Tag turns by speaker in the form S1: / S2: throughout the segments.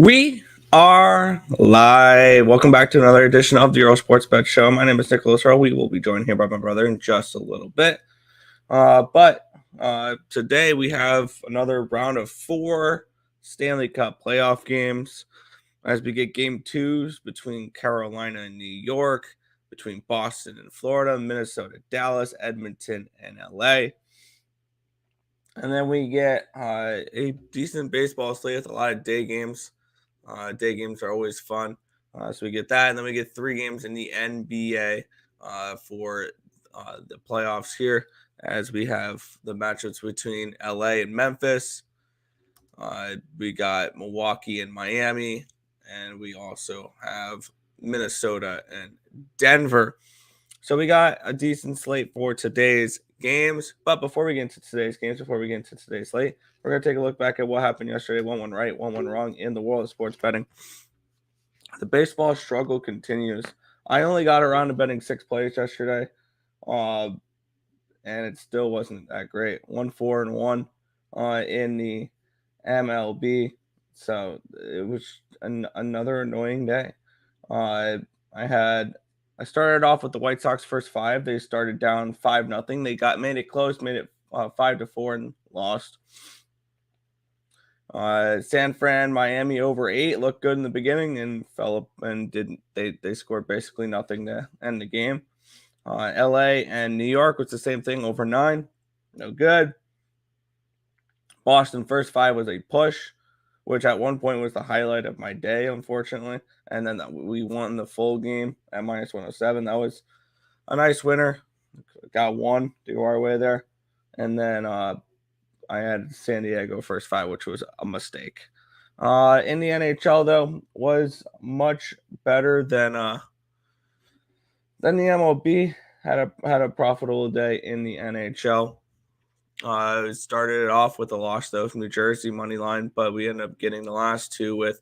S1: We are live. Welcome back to another edition of the Earle Sports Bet Show. My name is Nicholas Earle. We will be joined here by my brother in just a little bit. But today we have another round of 4 Stanley Cup playoff games as we get game 2s between Carolina and New York, between Boston and Florida, Minnesota, Dallas, Edmonton, and LA. And then we get a decent baseball slate with a lot of day games. Day games are always fun. So we get that. And then we get 3 games in the NBA for the playoffs here, as we have the matchups between LA and Memphis. We got Milwaukee and Miami. And we also have Minnesota and Denver. So we got a decent slate for today's games. But before we get into today's games, before we get into today's slate, we're going to take a look back at what happened yesterday. 1-1 right, 1-1 wrong in the world of sports betting. The baseball struggle continues. I only got around to betting 6 plays yesterday, and it still wasn't that great. 1-4-1 in the MLB. So it was another annoying day. I started off with the White Sox first 5. They started down 5-0. They made it close, made it 5-4 and lost. San Fran, Miami over 8 looked good in the beginning and fell up and didn't. They scored basically nothing to end the game. LA and New York was the same thing, over 9, no good. Boston first 5 was a push, which at one point was the highlight of my day, unfortunately. And then we won the full game at -107. That was a nice winner. Got 1 to go our way there. And then I had San Diego first 5, which was a mistake. In the NHL, though, was much better than the MLB. Had a profitable day in the NHL. Started it off with a loss, though, from New Jersey money line, but we ended up getting the last 2 with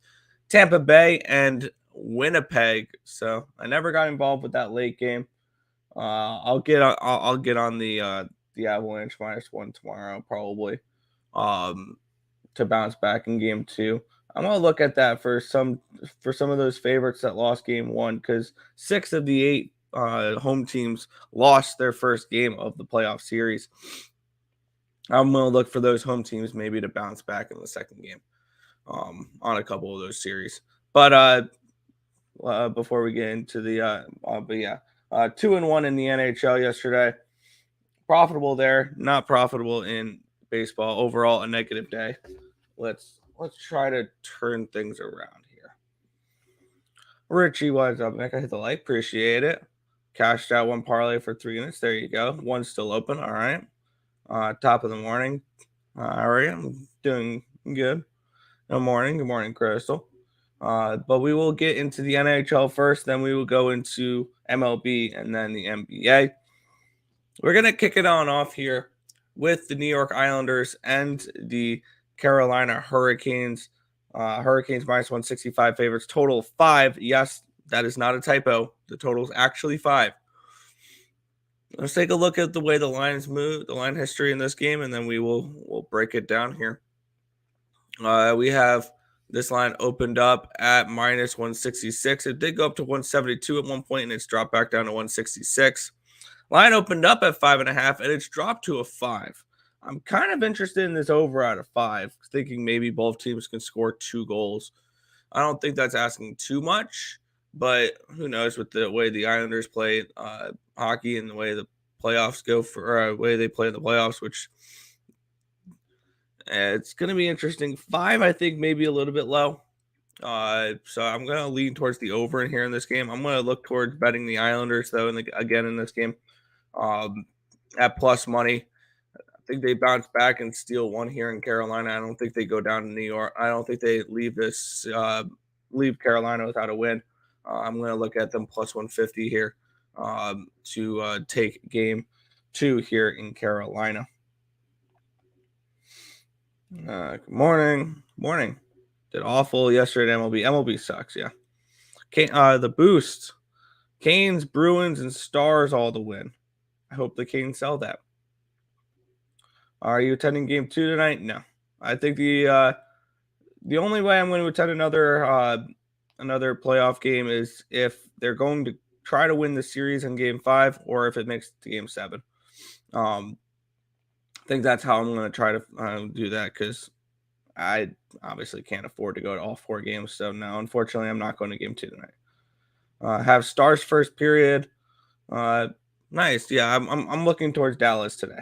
S1: Tampa Bay and Winnipeg. So I never got involved with that late game. I'll get on the Avalanche -1 tomorrow, probably, to bounce back in game 2. I'm gonna look at that for some of those favorites that lost game 1, because 6 of the 8 home teams lost their first game of the playoff series. I'm going to look for those home teams maybe to bounce back in the second game on a couple of those series. But before we get into the 2-1 in the NHL yesterday. Profitable there, not profitable in baseball. Overall, a negative day. Let's try to turn things around here. Richie, what's up, Nick? I hit the like. Appreciate it. Cashed out 1 parlay for 3 units. There you go. 1's still open. All right. Top of the morning. All right. I'm doing good. Good morning, Crystal. But we will get into the NHL first. Then we will go into MLB and then the NBA. We're going to kick it on off here with the New York Islanders and the Carolina Hurricanes. Hurricanes -165 favorites, total 5. Yes, that is not a typo. The total is actually 5. Let's take a look at the way the lines move, the line history in this game, and then we'll break it down here. We have this line opened up at -166. It did go up to 172 at one point, and it's dropped back down to 166. Line opened up at 5.5, and it's dropped to a 5. I'm kind of interested in this over at a 5, thinking maybe both teams can score 2 goals. I don't think that's asking too much, but who knows with the way the Islanders play hockey and the way the playoffs go for way they play in the playoffs, which it's going to be interesting. 5, I think, maybe a little bit low. So I'm going to lean towards the over in here in this game. I'm going to look towards betting the Islanders, though, again in this game at plus money. I think they bounce back and steal 1 here in Carolina. I don't think they go down to New York. I don't think they leave Carolina without a win. I'm going to look at them plus 150 here to take game 2 here in Carolina. Good morning. Did awful yesterday at MLB. MLB sucks, yeah. The boost. Canes, Bruins, and Stars all to win. I hope the Canes sell that. Are you attending game 2 tonight? No. I think the The only way I'm going to attend another playoff game is if they're going to try to win the series in Game 5, or if it makes it to Game 7. I think that's how I'm going to try to do that, because I obviously can't afford to go to all 4 games. So now, unfortunately, I'm not going to Game 2 tonight. Have Stars first period. Nice. Yeah, I'm looking towards Dallas today.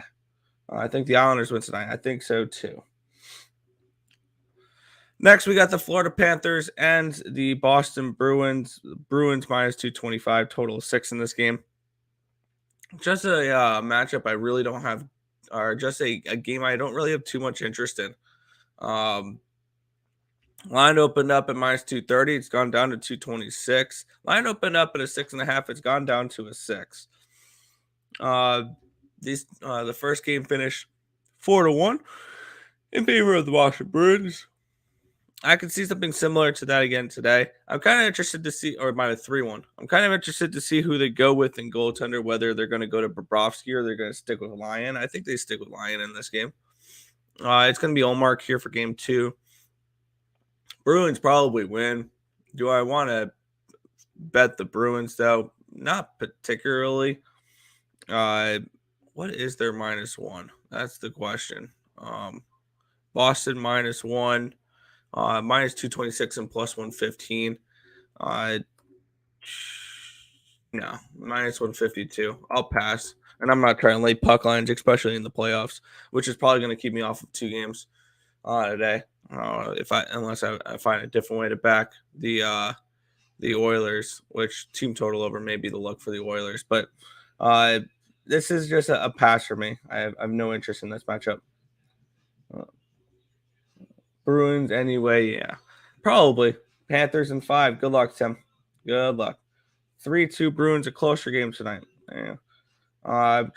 S1: I think the Islanders win tonight. I think so too. Next, we got the Florida Panthers and the Boston Bruins. Bruins minus 225, total of 6 in this game. Just a matchup I really don't have, or just a game I don't really have too much interest in. Line opened up at minus 230. It's gone down to 226. Line opened up at a 6.5. It's gone down to a 6. The first game finished 4-1 in favor of the Washington Bruins. I could see something similar to that again today. I'm kind of interested to see, or minus 3-1. I'm kind of interested to see who they go with in goaltender, whether they're going to go to Bobrovsky or they're going to stick with Lyon. I think they stick with Lyon in this game. It's going to be Ullmark here for game 2. Bruins probably win. Do I want to bet the Bruins, though? Not particularly. What is their minus 1? That's the question. Boston minus 1. Minus 226 and plus 115. No, minus 152. I'll pass. And I'm not trying to lay puck lines, especially in the playoffs, which is probably going to keep me off of 2 games today. Unless I find a different way to back the Oilers, which team total over may be the look for the Oilers. But this is just a pass for me. I have no interest in this matchup. Bruins anyway, yeah. Probably. Panthers in 5. Good luck, Tim. Good luck. 3-2 Bruins, a closer game tonight. Yeah. I'm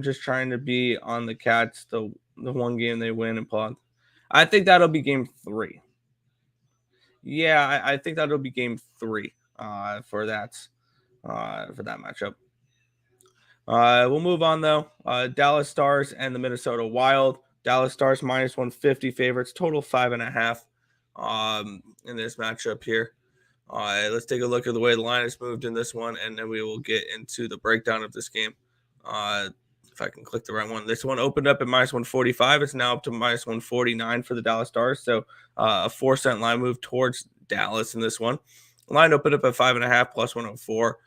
S1: just trying to be on the Cats, the one game they win and pull. I think that'll be game 3. Yeah, I think that'll be game 3 for that matchup. We'll move on though. Dallas Stars and the Minnesota Wild. Dallas Stars minus 150 favorites, total 5.5 in this matchup here. Let's take a look at the way the line has moved in this one, and then we will get into the breakdown of this game. If I can click the right one. This one opened up at minus 145. It's now up to minus 149 for the Dallas Stars. So a 4-cent line move towards Dallas in this one. The line opened up at 5.5 plus 104.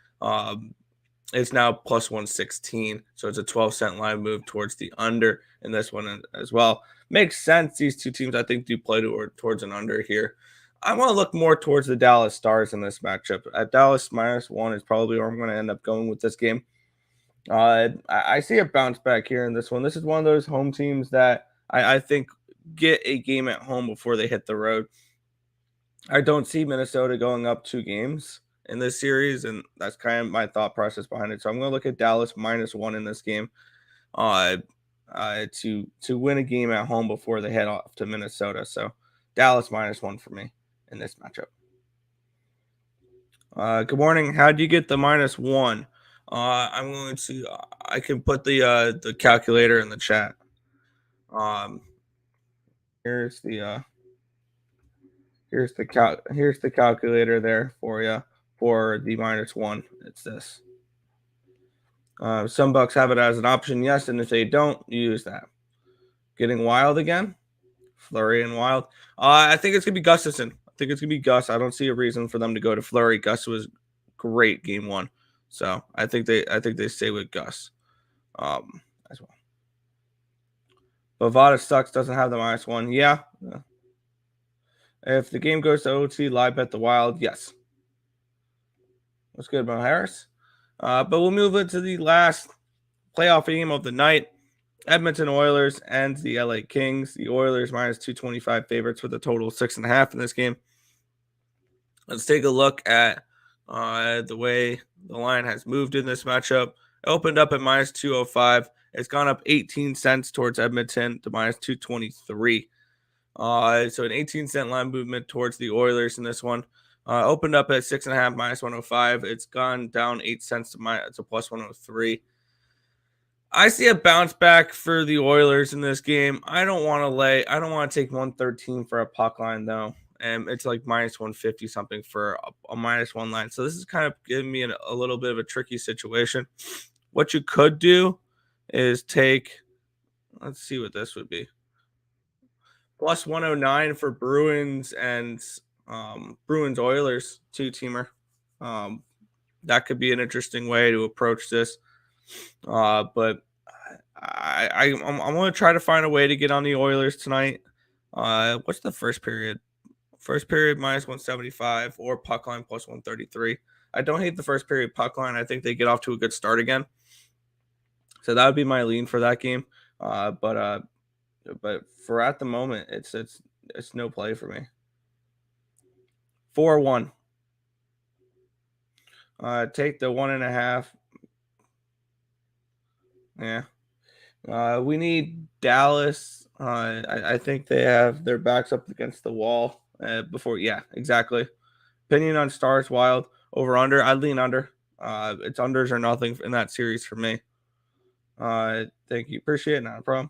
S1: It's now plus 116. So it's a 12-cent line move towards the under in this one as well. Makes sense. These two teams, I think, do play towards an under here. I want to look more towards the Dallas Stars in this matchup. At Dallas minus 1 is probably where I'm going to end up going with this game. I see a bounce back here in this one. This is one of those home teams that I think get a game at home before they hit the road. I don't see Minnesota going up 2 games in this series, and that's kind of my thought process behind it. So I'm going to look at Dallas minus 1 in this game to win a game at home before they head off to Minnesota. So Dallas minus 1 for me in this matchup. Good morning. How do you get the minus 1? I'm going to. I can put the calculator in the chat. Here's the calculator there for you for the minus 1. It's this. Some books have it as an option, yes, and if they don't, use that. Getting wild again, Fleury and Wild. I think it's gonna be Gustafson. I think it's gonna be Gus. I don't see a reason for them to go to Fleury. Gus was great game 1. So I think they stay with Gus as well. Bovada sucks, doesn't have the minus 1. Yeah. If the game goes to OT, live bet the Wild. Yes. What's good, Mo Harris? But we'll move into the last playoff game of the night. Edmonton Oilers and the LA Kings. The Oilers minus 225 favorites with a total of 6.5 in this game. Let's take a look at the way the line has moved in this matchup. It opened up at minus 205. It's gone up 18 cents towards Edmonton to minus 223. So an 18-cent line movement towards the Oilers in this one. Opened up at 6.5 minus 105. It's gone down 8 cents to plus 103. I see a bounce back for the Oilers in this game. I don't want to lay. I don't want to take 113 for a puck line though, and it's like minus 150 something for a minus one line. So this is kind of giving me a little bit of a tricky situation. What you could do is take. Let's see what this would be. Plus 109 for Bruins and Bruins Oilers two teamer. Um, that could be an interesting way to approach this. But I'm going to try to find a way to get on the Oilers tonight. What's the first period? First period minus 175 or puck line plus 133. I don't hate the first period puck line. I think they get off to a good start again. So that would be my lean for that game. But for at the moment, it's no play for me. 4-1. Take the 1.5. Yeah. We need Dallas. I think they have their backs up against the wall before. Yeah, exactly. Opinion on Stars Wild over under. I'd lean under. It's unders or nothing in that series for me. Thank you. Appreciate it. Not a problem.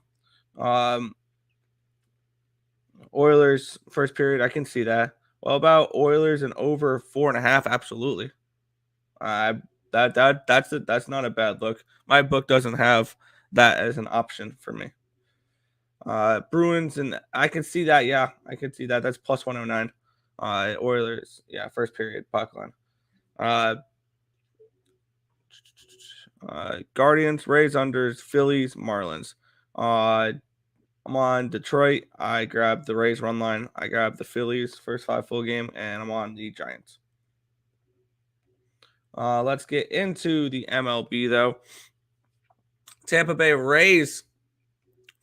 S1: Oilers first period. I can see that. Well, about Oilers and over 4.5. Absolutely. That's not a bad look. My book doesn't have that as an option for me. Bruins, and I can see that. Yeah, I can see that. That's plus 109. Oilers, yeah, first period puck line. Guardians, Rays, unders, Phillies, Marlins. I'm on Detroit. I grabbed the Rays run line. I grabbed the Phillies first 5 full game, and I'm on the Giants. Let's get into the MLB though. Tampa Bay Rays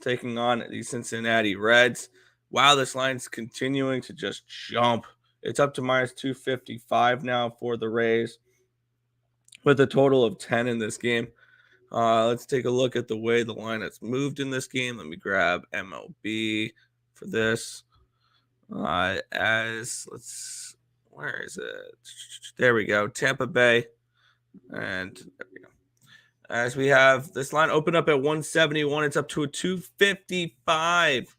S1: taking on the Cincinnati Reds. Wow, this line's continuing to just jump. It's up to minus 255 now for the Rays with a total of 10 in this game. Let's take a look at the way the line has moved in this game. Let me grab MLB for this. Where is it? There we go. Tampa Bay. And there we go. As we have this line open up at 171, it's up to a 255.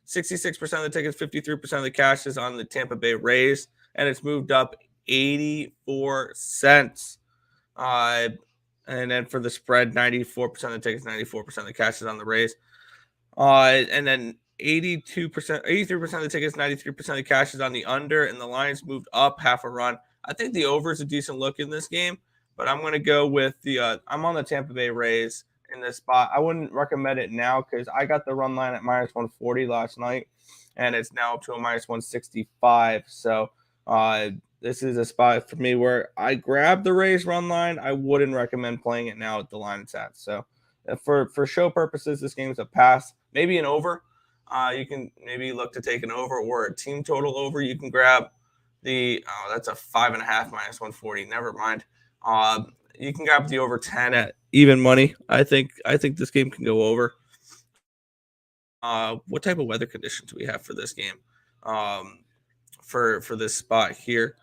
S1: 66% of the tickets, 53% of the cash is on the Tampa Bay Rays, and it's moved up 84 cents. And then for the spread, 94% of the tickets, 94% of the cash is on the Rays. And then 82%, 83% of the tickets, 93% of the cash is on the under, and the Lions moved up half a run. I think the over is a decent look in this game, but I'm going to go with I'm on the Tampa Bay Rays in this spot. I wouldn't recommend it now because I got the run line at minus 140 last night, and it's now up to a minus 165. So this is a spot for me where I grabbed the Rays run line. I wouldn't recommend playing it now at the line it's at. So for show purposes, this game's a pass, maybe an over. You can maybe look to take an over or a team total over. You can grab that's a 5.5 minus 140. Never mind. You can grab the over 10 at even money. I think this game can go over. What type of weather conditions do we have for this game? For this spot here.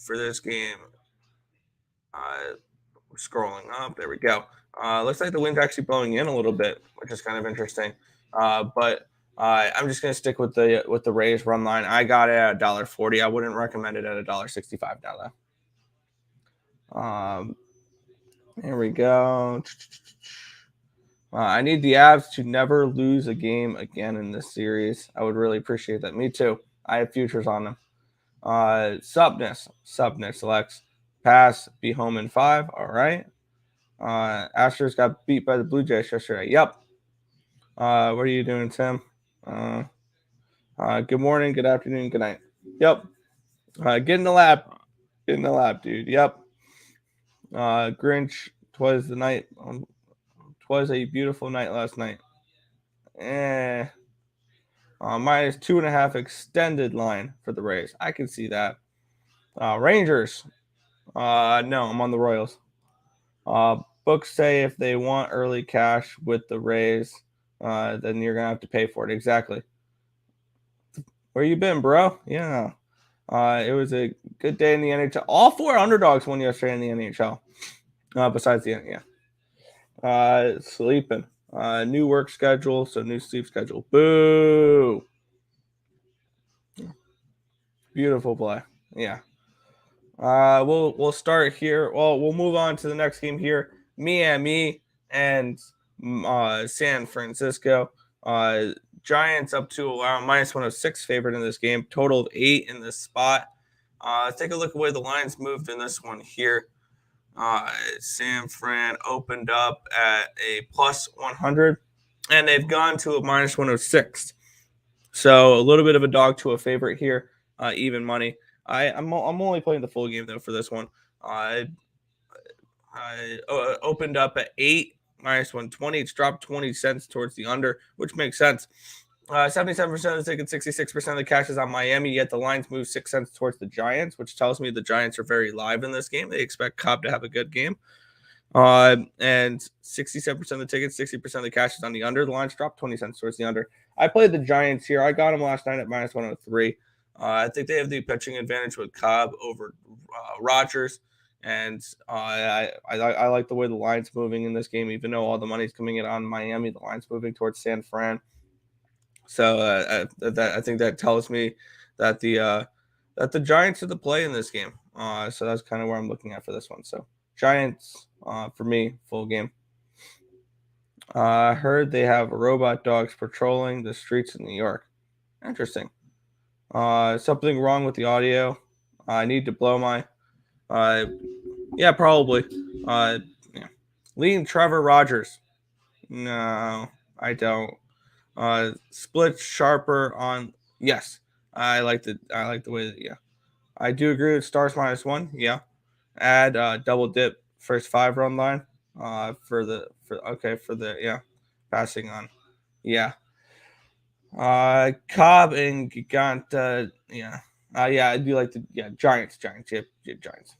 S1: For this game, scrolling up. There we go. Looks like the wind's actually blowing in a little bit, which is kind of interesting. But I'm just gonna stick with the Rays run line. I got it at $1.40. I wouldn't recommend it at $1.65 now though. Here we go. I need the Avs to never lose a game again in this series. I would really appreciate that. Me too. I have futures on them. Subness selects pass, be home in 5. All right. Astros got beat by the Blue Jays yesterday. Yep. What are you doing, Tim? Good morning, good afternoon, good night. Yep. Get in the lab. Get in the lab, dude. Yep. Grinch, 'twas the night. 'Twas a beautiful night last night. Minus 2.5 extended line for the Rays. I can see that. Rangers. No, I'm on the Royals. Books say if they want early cash with the Rays, then you're gonna have to pay for it. Exactly. Where you been, bro? Yeah. It was a good day in the NHL. All 4 underdogs won yesterday in the NHL. Besides the yeah. Sleeping. New work schedule, so new sleep schedule. Boo. Beautiful play. Yeah. We'll start here. Well, we'll move on to the next game here. Miami and San Francisco. Uh, Giants up to around minus 106 favorite in this game. Total of 8 in this spot. Let's take a look at where the lines moved in this one here. San Fran opened up at a plus 100, and they've gone to a minus 106. So a little bit of a dog to a favorite here, even money. I'm only playing the full game though for this one. I opened up at 8 minus 120. It's dropped 20 cents towards the under, which makes sense. 77% of the tickets, 66% of the cash is on Miami, yet the lines move 6 cents towards the Giants, which tells me the Giants are very live in this game. They expect Cobb to have a good game. And 67% of the tickets, 60% of the cash is on the under. The lines dropped 20 cents towards the under. I played the Giants here. I got them last night at minus 103. I think they have the pitching advantage with Cobb over Rodgers. And I like the way the line's moving in this game, even though all the money's coming in on Miami. The line's moving towards San Fran. So I think that tells me that the Giants are the play in this game. So that's kind of where I'm looking at for this one. So Giants for me, full game. I heard they have robot dogs patrolling the streets of New York. Interesting. Something wrong with the audio. I need to blow my. Yeah, probably. Yeah. Lean Trevor Rogers. No, I don't. Split sharper on. Yes, I like the way that. Yeah, I do agree with stars minus 1. Yeah, add double dip first 5 run line. For the yeah, passing on. Yeah. Cobb and Giganta. Yeah. Yeah, I do like the Giants. Yeah, Giants.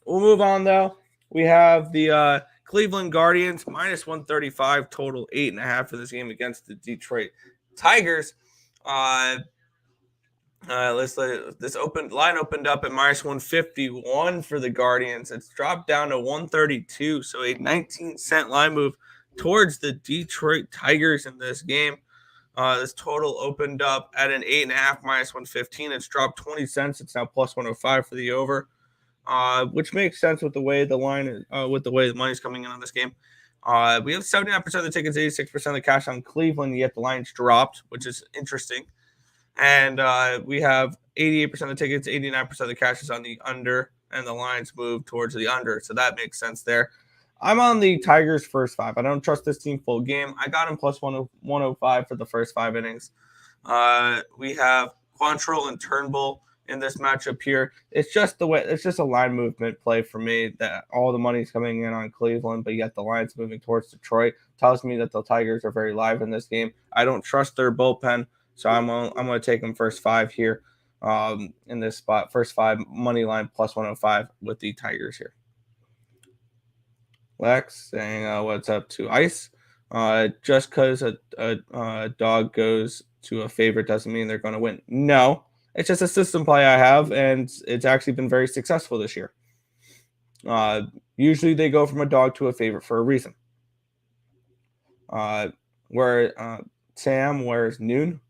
S1: We'll move on though. We have the Cleveland Guardians minus 135 total, 8.5 for this game against the Detroit Tigers. This line opened up at minus 151 for the Guardians. It's dropped down to 132, so a 19-cent line move towards the Detroit Tigers in this game. This total opened up at an 8.5 minus 115. It's dropped 20 cents. It's now plus 105 for the over, which makes sense with the way the line, with the way the money's coming in on this game. We have 79% of the tickets, 86% of the cash on Cleveland, yet the line's dropped, which is interesting. And we have 88% of the tickets, 89% of the cash is on the under, and the lines move towards the under. So that makes sense there. I'm on the Tigers first 5. I don't trust this team full game. I got them plus 105 for the first 5 innings. We have Quantrill and Turnbull in this matchup here. It's just a line movement play for me that all the money's coming in on Cleveland, but yet the line's moving towards Detroit. Tells me that the Tigers are very live in this game. I don't trust their bullpen. So I'm going to take them first 5 here in this spot. First 5 money line plus 105 with the Tigers here. Lex saying what's up to Ice. Just because a dog goes to a favorite doesn't mean they're going to win. No, it's just a system play I have, and it's actually been very successful this year. Usually they go from a dog to a favorite for a reason. Where's noon?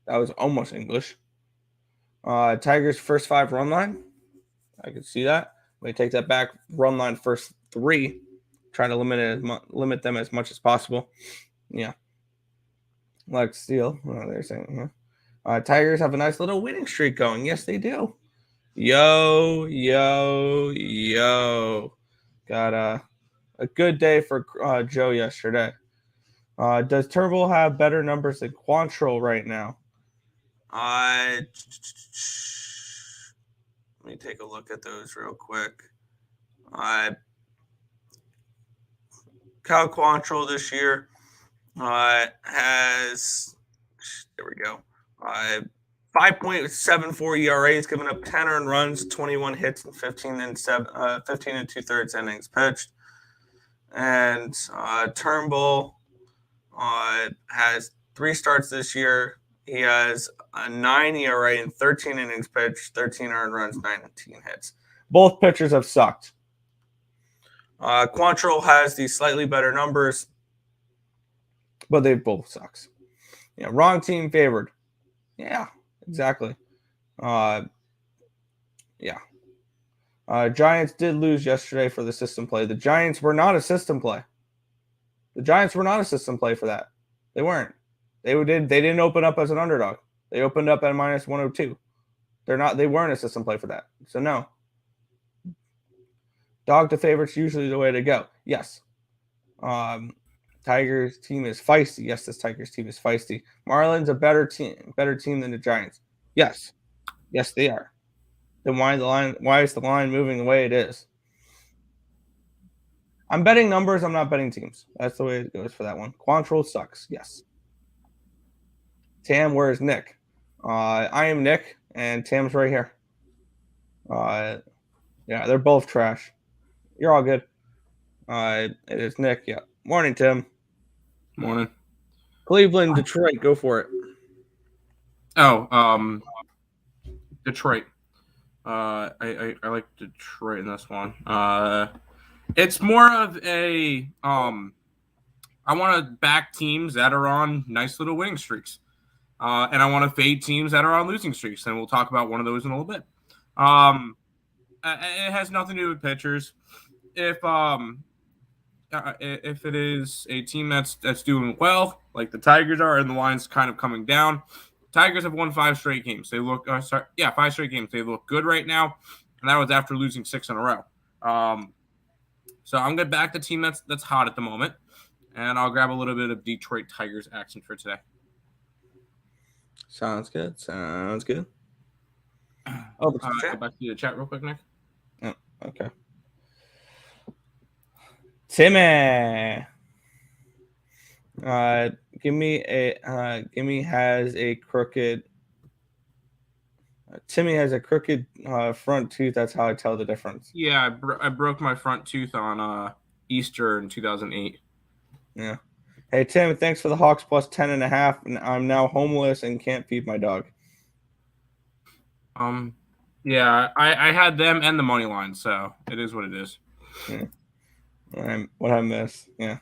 S1: That was almost English. Tigers first 5 run line. I can see that. We take that back. Run line first 3. Try to limit them as much as possible. Yeah. Like Steele. They're saying Tigers have a nice little winning streak going. Yes, they do. Yo. Got a good day for Joe yesterday. Does Turnbull have better numbers than Quantrill right now? Let me take a look at those real quick. Cal Quantrill this year has, there we go, 5.74 ERA. He's given up 10 earned runs, 21 hits, and 15 and 2/3 innings pitched. And Turnbull has 3 starts this year. He has a 9 ERA in 13 innings pitched, 13 earned runs, 19 hits. Both pitchers have sucked. Quantrill has the slightly better numbers, but they both sucks. Yeah, wrong team favored. Yeah, exactly. Yeah. Giants did lose yesterday for the system play. The Giants were not a system play. The Giants were not a system play for that. They weren't. They didn't open up as an underdog. They opened up at minus 102. They weren't a system play for that. So no. Dog to favorites usually the way to go. Yes. Tigers team is feisty. Yes, this Tigers team is feisty. Marlins a better team than the Giants. Yes. Yes, they are. Then why is the line moving the way it is? I'm betting numbers, I'm not betting teams. That's the way it goes for that one. Quantrill sucks. Yes. Tam, where's Nick? I am Nick, and Tam's right here. Yeah, they're both trash. You're all good. It is Nick. Yeah. Morning, Tim.
S2: Morning.
S1: Cleveland, Detroit. Go for it.
S2: Oh, Detroit. I like Detroit in this one. It's more of a I want to back teams that are on nice little winning streaks, and I want to fade teams that are on losing streaks, and we'll talk about one of those in a little bit. It has nothing to do with pitchers. If it is a team that's doing well, like the Tigers are, and the line's kind of coming down, Tigers have won 5 straight games. They look 5 straight games. They look good right now, and that was after losing 6 in a row. So I'm gonna back the team that's hot at the moment, and I'll grab a little bit of Detroit Tigers action for today.
S1: Sounds good.
S2: Oh, go back to the chat real quick, Nick.
S1: Oh, okay. Timmy. Timmy has a crooked front tooth. That's how I tell the difference.
S2: Yeah, I broke my front tooth on Easter in 2008.
S1: Yeah. Hey, Tim, thanks for the Hawks plus 10.5. And I'm now homeless and can't feed my dog.
S2: Yeah, I had them and the money line, so it is what it is.
S1: Yeah. What I miss. Yeah.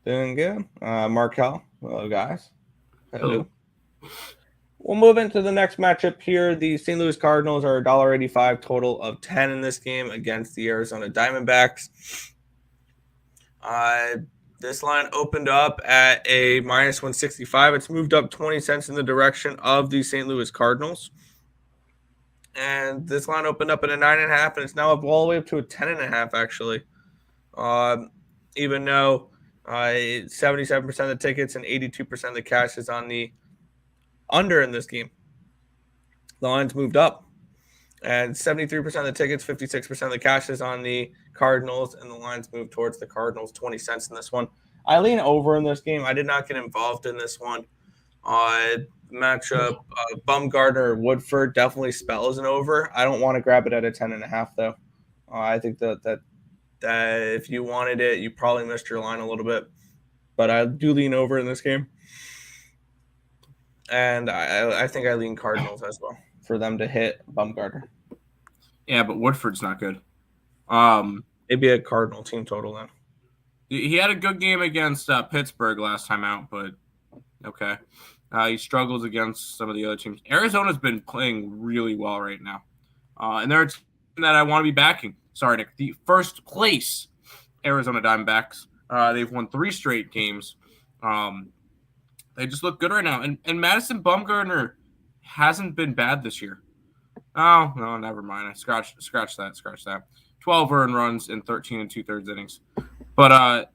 S1: Doing good. Markel. Hello, guys. Hello. We'll move into the next matchup here. The St. Louis Cardinals are $1.85, total of 10 in this game against the Arizona Diamondbacks. This line opened up at a minus 165. It's moved up 20 cents in the direction of the St. Louis Cardinals. And this line opened up at a 9.5, and it's now up all the way up to a 10.5, actually. Even though 77% of the tickets and 82% of the cash is on the under in this game. The line's moved up. And 73% of the tickets, 56% of the cash is on the Cardinals, and the line's moved towards the Cardinals, 20 cents in this one. I lean over in this game. I did not get involved in this one. Matchup, Bumgarner, Woodford definitely spells an over. I don't want to grab it at a 10.5, though. I think that if you wanted it, you probably missed your line a little bit. But I do lean over in this game. And I think I lean Cardinals as well for them to hit Bumgarner.
S2: Yeah, but Woodford's not good.
S1: Maybe a Cardinal team total then.
S2: He had a good game against Pittsburgh last time out, but okay. He struggles against some of the other teams. Arizona's been playing really well right now. And they're a team that I want to be backing. Sorry, Nick. The first place Arizona Diamondbacks. They've won 3 straight games. They just look good right now. And Madison Bumgarner hasn't been bad this year. Oh, no, never mind. I scratch that. 12 earned runs in 13 2/3 innings. But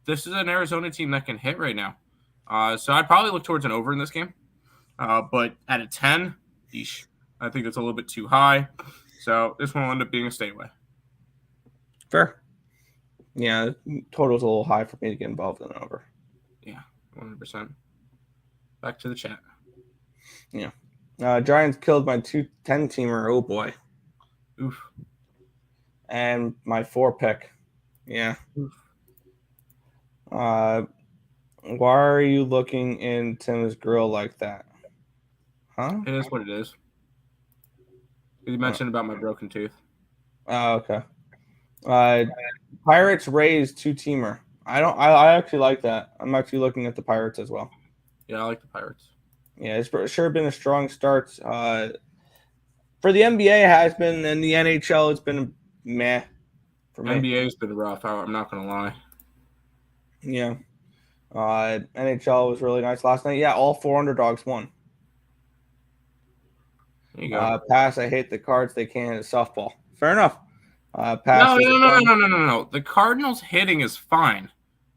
S2: this is an Arizona team that can hit right now. So I'd probably look towards an over in this game. But at a 10, I think it's a little bit too high. So this one will end up being a stay away.
S1: Fair. Yeah, total's a little high for me to get involved in an over.
S2: Yeah, 100%. Back to the chat.
S1: Yeah. Giants killed my 10-teamer. Oh, boy.
S2: Oof.
S1: And my 4 pick. Yeah. Why are you looking in Tim's grill like that? Huh?
S2: It is what it is. You mentioned about my broken tooth.
S1: Oh, okay. Pirates Rays 2-teamer. I actually like that. I'm actually looking at the Pirates as well.
S2: Yeah, I like the Pirates.
S1: Yeah, it's for sure been a strong start. For the NBA, it has been, and the NHL, it's been meh for me.
S2: NBA's been rough. I'm not gonna lie.
S1: Yeah. NHL was really nice last night. Yeah, all 4 underdogs won.
S2: There you go.
S1: Pass, I hate the Cards. They can't hit a softball. Fair enough. Pass
S2: No.
S1: is a fun.
S2: The Cardinals hitting is fine.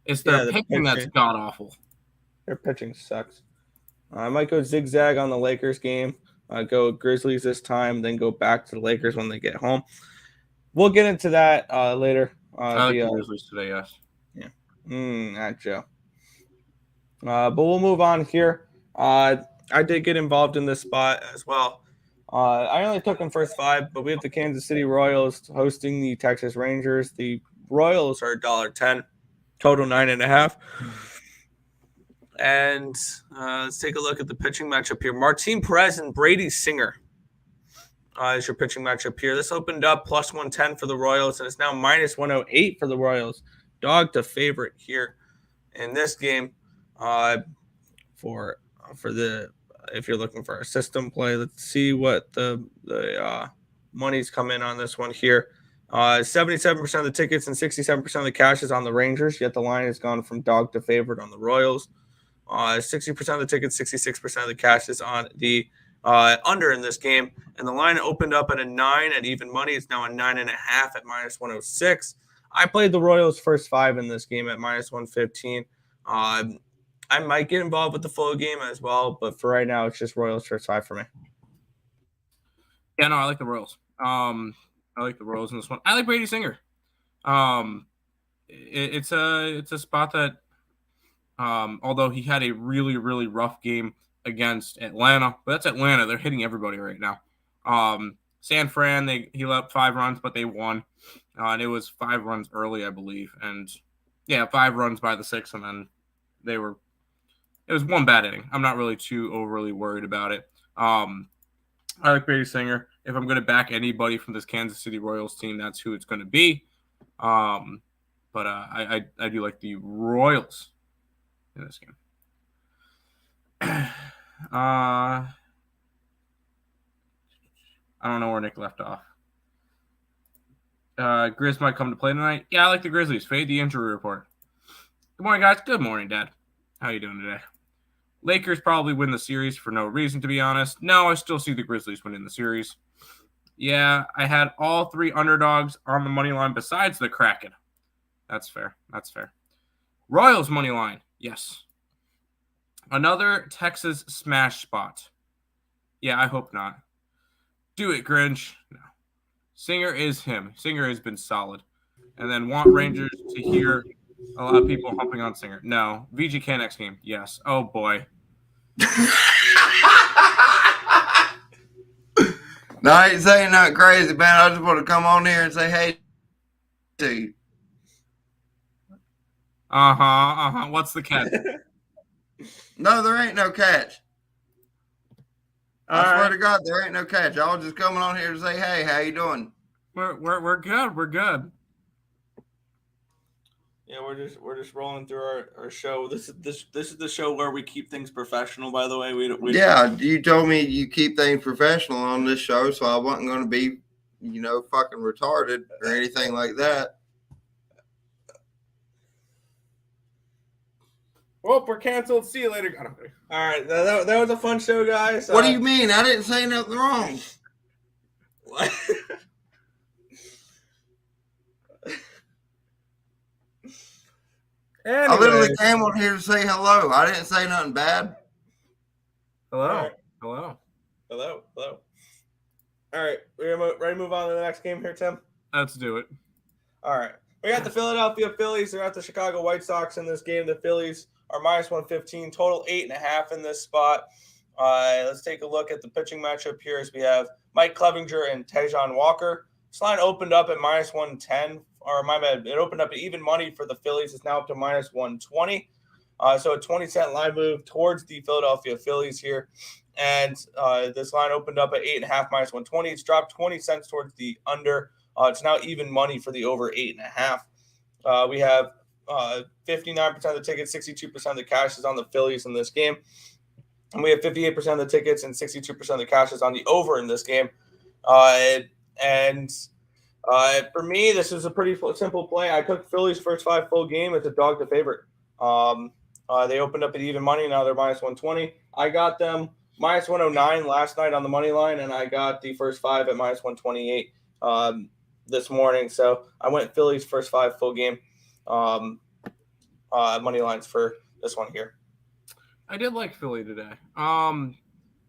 S2: It's their
S1: Yeah, the
S2: pitching that's
S1: pitching.
S2: god awful.
S1: Their pitching sucks. I might go zigzag on the Lakers game. Go Grizzlies this time, then go back to the Lakers when they get home. We'll get into that later.
S2: I like the Grizzlies today, yes.
S1: Yeah. Not Joe. But we'll move on here. I did get involved in this spot as well. I only took them first 5, but we have the Kansas City Royals hosting the Texas Rangers. The Royals are $1.10, total 9.5. And let's take a look at the pitching matchup here. Martin Perez and Brady Singer is your pitching matchup here. This opened up plus 110 for the Royals, and it's now minus 108 for the Royals. Dog to favorite here in this game. For the if you're looking for a system play, let's see what the money's come in on this one here. 77% of the tickets and 67% of the cash is on the Rangers, yet the line has gone from dog to favorite on the Royals. 60% of the tickets, 66% of the cash is on the under in this game, and the line opened up at a 9 at even money. It's now a 9.5 at minus 106. I played the Royals first 5 in this game at minus 115. I might get involved with the full game as well, but for right now, it's just Royals first 5 for me.
S2: Yeah, no, I like the Royals. I like the Royals in this one. I like Brady Singer. It's a spot that, although he had a really, really rough game against Atlanta, but that's Atlanta. They're hitting everybody right now. San Fran, he let up 5 runs, but they won. And it was 5 runs early, I believe. And yeah, 5 runs by the 6th, and then it was one bad inning. I'm not really too overly worried about it. I like Brady Singer. If I'm going to back anybody from this Kansas City Royals team, that's who it's going to be. But I do like the Royals in this game. I don't know where Nick left off. Grizz might come to play tonight. Yeah, I like the Grizzlies. Fade the injury report. Good morning, guys. Good morning, Dad. How you doing today? Lakers probably win the series for no reason, to be honest. No, I still see the Grizzlies winning the series. Yeah, I had all 3 underdogs on the money line besides the Kraken. That's fair. Royals money line. Yes. Another Texas smash spot. Yeah, I hope not. Do it, Grinch. No. Singer is him. Singer has been solid. And then want Rangers to hear a lot of people humping on Singer. No. VGK next game. Yes. Oh, boy.
S3: No, I ain't saying nothing crazy, man. I just want to come on here and say hey to you.
S2: What's the catch?
S3: No, there ain't no catch. I swear to God, there ain't no catch. Y'all just coming on here to say, hey, how you doing?
S2: We're good. We're good.
S1: Yeah, we're just rolling through our show. This is the show where we keep things professional. By the way,
S3: Yeah, you told me you keep things professional on this show, so I wasn't going to be, fucking retarded or anything like that.
S2: Well, we're canceled. See you later.
S1: All right, that was a fun show, guys.
S3: What do you mean? I didn't say nothing wrong.
S1: What?
S3: Anyways. I literally came on here to say hello. I didn't say nothing bad.
S2: Hello.
S1: Right.
S2: Hello.
S1: All right, we're ready to move on to the next game here, Tim?
S2: Let's do it.
S1: All right. We got the Philadelphia Phillies. They're at the Chicago White Sox in this game. The Phillies are minus 115, total 8.5 in this spot. Let's take a look at the pitching matchup here as we have Mike Clevinger and Tejon Walker. This line opened up at minus 110. Or my bad, it opened up at even money for the Phillies. It's now up to minus 120. So a 20-cent line move towards the Philadelphia Phillies here. And this line opened up at 8.5 minus 120. It's dropped 20 cents towards the under. It's now even money for the over 8.5. We have 59% of the tickets, 62% of the cash is on the Phillies in this game. And we have 58% of the tickets and 62% of the cash is on the over in this game. For me, this is a pretty simple play. I took Phillies first 5 full game. It's a dog to favorite. They opened up at even money. Now they're minus 120. I got them minus 109 last night on the money line, and I got the first 5 at minus 128 this morning. So I went Phillies first 5 full game money lines for this one here.
S2: I did like Philly today. And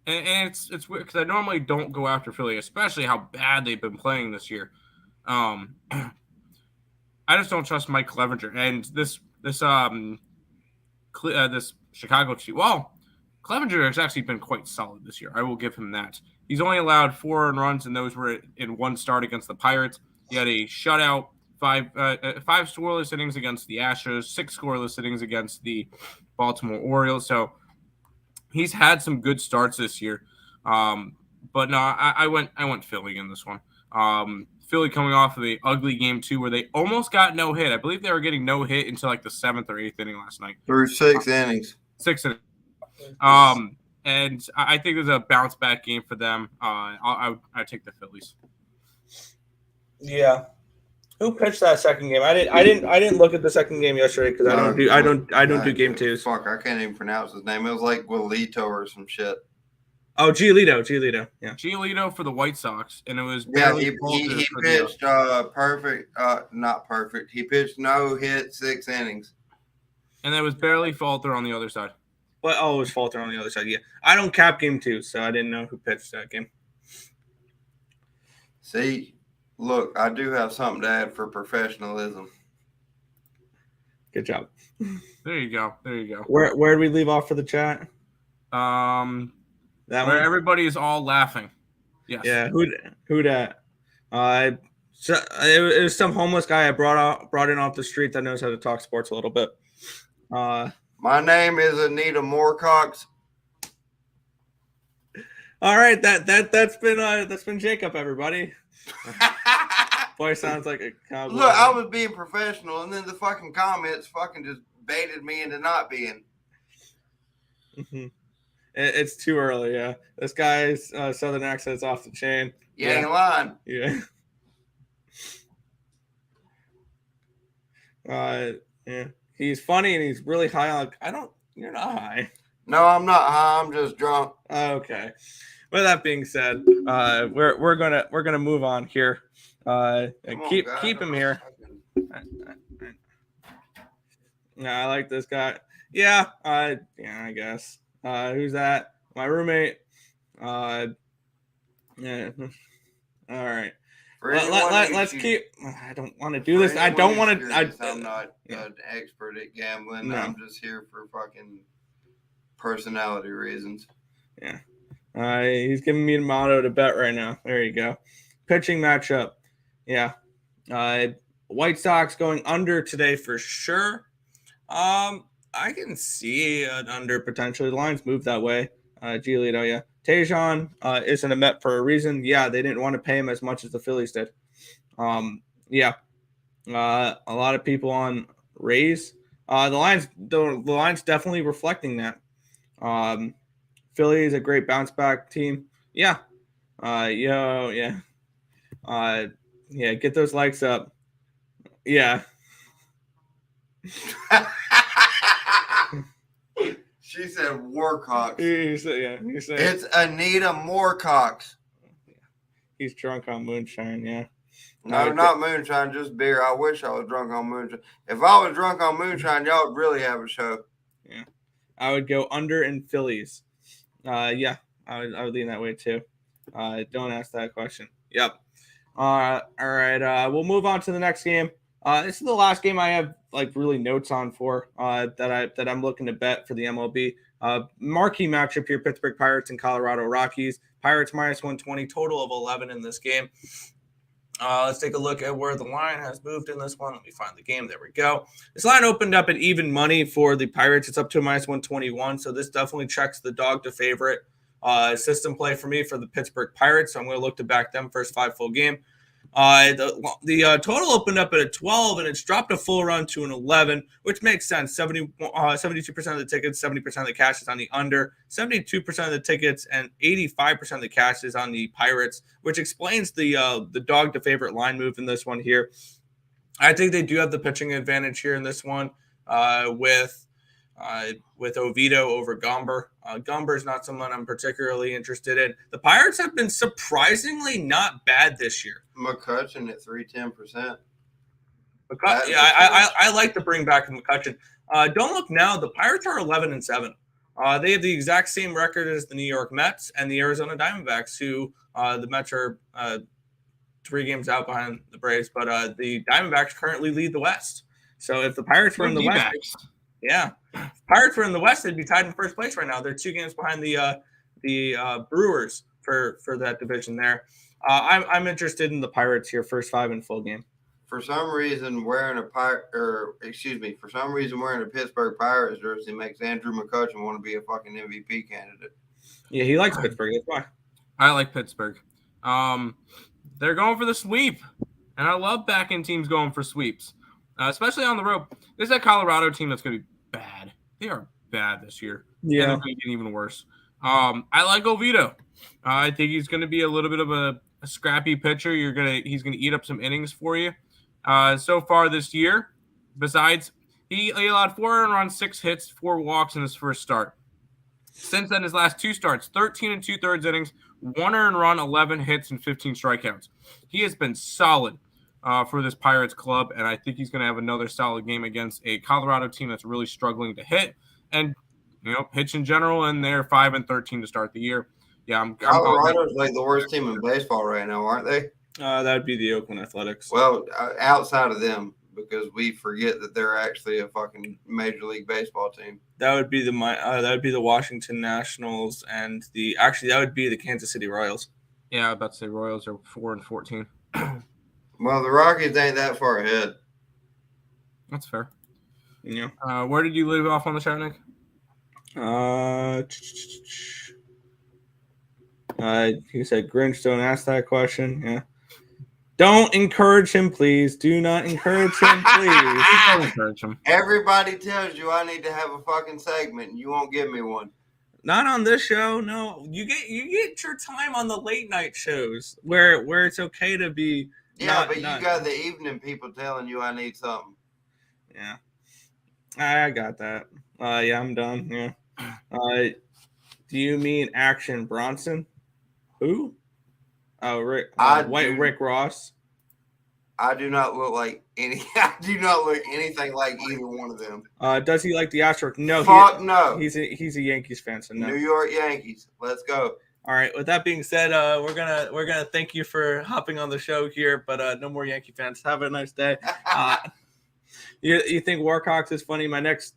S2: it's weird because I normally don't go after Philly, especially how bad they've been playing this year. I just don't trust Mike Clevenger and this Chicago team. Well, Clevenger has actually been quite solid this year. I will give him that. He's only allowed 4 earned runs, and those were in one start against the Pirates. He had a shutout, 5 scoreless innings against the Astros, 6 scoreless innings against the Baltimore Orioles. So he's had some good starts this year. But no, I went Philly in this one. Philly coming off of an ugly game too, where they almost got no hit. I believe they were getting no hit until like the 7th or 8th inning last night.
S3: Through 6 innings.
S2: 6 innings. And I think it was a bounce back game for them. I take the Phillies.
S1: Yeah. Who pitched that second game? I didn't look at the second game yesterday because I don't do game 2s.
S3: Fuck, I can't even pronounce his name. It was like Guilito or some shit.
S1: Oh, Giolito, yeah.
S2: Giolito for the White Sox, and it was
S3: he pitched perfect, not perfect. He pitched no hit 6 innings,
S2: and that was barely Falter on the other side.
S1: But it was Falter on the other side. Yeah, I don't cap game 2, so I didn't know who pitched that game.
S3: See, look, I do have something to add for professionalism.
S1: Good job.
S2: There you go.
S1: Where did we leave off for the chat?
S2: That where everybody is all laughing. Yes.
S1: Yeah. Who that? So it was some homeless guy I brought in off the street that knows how to talk sports a little bit.
S3: My name is Anita Moorcox.
S1: All right, that's been Jacob, everybody. Boy, sounds like a cowboy.
S3: Look, I was being professional, and then the fucking comments fucking just baited me into not being.
S1: Mm-hmm. It's too early, yeah. This guy's southern accent's off the chain.
S3: You ain't lying.
S1: Yeah. Yeah. He's funny and he's really high on. You're not high.
S3: No, I'm not high. I'm just drunk.
S1: Okay. With that being said, we're gonna move on here. Keep him here. Yeah, I like this guy. Yeah, I guess. Who's that? My roommate. Yeah. All right. Let's keep. I don't want to do this. I don't want to.
S3: I'm not an expert at gambling. No. I'm just here for fucking personality reasons.
S1: Yeah. He's giving me a motto to bet right now. There you go. Pitching matchup. Yeah. White Sox going under today for sure. I can see an under potentially. The lines move that way. Giolito, yeah. Tejon isn't a Met for a reason. Yeah, they didn't want to pay him as much as the Phillies did. Yeah. A lot of people on Rays. The line's definitely reflecting that. Philly is a great bounce back team. Yeah. Yeah. Yeah, get those likes up. Yeah.
S3: She said Warcox.
S1: He said,
S3: it's Anita Moorcox.
S1: He's drunk on moonshine, yeah.
S3: No, not moonshine, just beer. I wish I was drunk on moonshine. If I was drunk on moonshine, y'all would really have a show.
S1: Yeah. I would go under in Phillies. Yeah, I would lean that way too. Don't ask that question. Yep. All right. We'll move on to the next game. This is the last game I have really notes on for that I'm looking to bet for the MLB. Marquee matchup here: Pittsburgh Pirates and Colorado Rockies. Pirates minus 120, total of 11 in this game. Let's take a look at where the line has moved in this one. Let me find the game. There we go. This line opened up at even money for the Pirates. It's up to -121, so this definitely checks the dog to favorite system play for me for the Pittsburgh Pirates. So I'm going to look to back them first 5 full game. The total opened up at a 12, and it's dropped a full run to an 11, which makes sense. 72% of the tickets, 70% of the cash is on the under, 72% of the tickets, and 85% of the cash is on the Pirates, which explains the dog to favorite line move in this one here. I think they do have the pitching advantage here in this one with Oviedo over Gomber. Gomber is not someone I'm particularly interested in. The Pirates have been surprisingly not bad this year.
S3: McCutcheon at 310%.
S1: I like to bring back McCutcheon. Don't look now. The Pirates are 11-7. They have the exact same record as the New York Mets and the Arizona Diamondbacks, who the Mets are 3 games out behind the Braves, but the Diamondbacks currently lead the West. So if the Pirates were in the West, Pirates were in the West, they'd be tied in first place right now. They're 2 games behind the Brewers for that division there. I'm interested in the Pirates here, first 5 in full game.
S3: For some reason, wearing a Pittsburgh Pirates jersey makes Andrew McCutcheon want to be a fucking MVP candidate.
S1: Yeah, he likes Pittsburgh. That's why.
S2: I like Pittsburgh. They're going for the sweep, and I love backing teams going for sweeps, especially on the road. This is a Colorado team that's going to be bad. They are bad this year.
S1: Yeah,
S2: and it's going to get even worse. I like Oviedo. I think he's going to be a little bit of a scrappy pitcher. He's going to eat up some innings for you. So far this year, besides he allowed 4 earned runs, 6 hits, 4 walks in his first start. Since then, his last 2 starts, 13 2/3 innings, 1 earned run, 11 hits, and 15 strikeouts. He has been solid for this Pirates club, and I think he's going to have another solid game against a Colorado team that's really struggling to hit and pitch in general. And they're 5-13 to start the year. Yeah,
S3: Colorado's like the worst team in baseball right now, aren't they?
S1: That would be the Oakland Athletics.
S3: Well, outside of them, because we forget that they're actually a fucking Major League Baseball team.
S1: That would be the Washington Nationals, and that would be the Kansas City Royals.
S2: Yeah, I'm about to say Royals are 4-14.
S3: Well, the Rockies ain't that far ahead.
S2: That's fair.
S1: Yeah.
S2: Where did you leave off on the chat, Nick?
S1: He said Grinch don't ask that question. Yeah. Don't encourage him, please. Do not encourage him, please.
S2: Don't encourage him.
S3: Everybody tells you I need to have a fucking segment, and you won't give me one.
S1: Not on this show. No, you get your time on the late night shows where it's okay to be.
S3: Yeah, but you got the evening people telling you I need something.
S1: Yeah, I got that. Yeah, I'm done. Yeah. Do you mean Action Bronson? Who? Oh, Rick. Rick Ross.
S3: I do not look like any. I do not look anything like either one of them.
S1: Does he like the Astros? No.
S3: No.
S1: He's a Yankees fan, so no.
S3: New York Yankees. Let's go.
S1: All right. With that being said, we're gonna thank you for hopping on the show here, but no more Yankee fans. Have a nice day. You think Warcox is funny? My next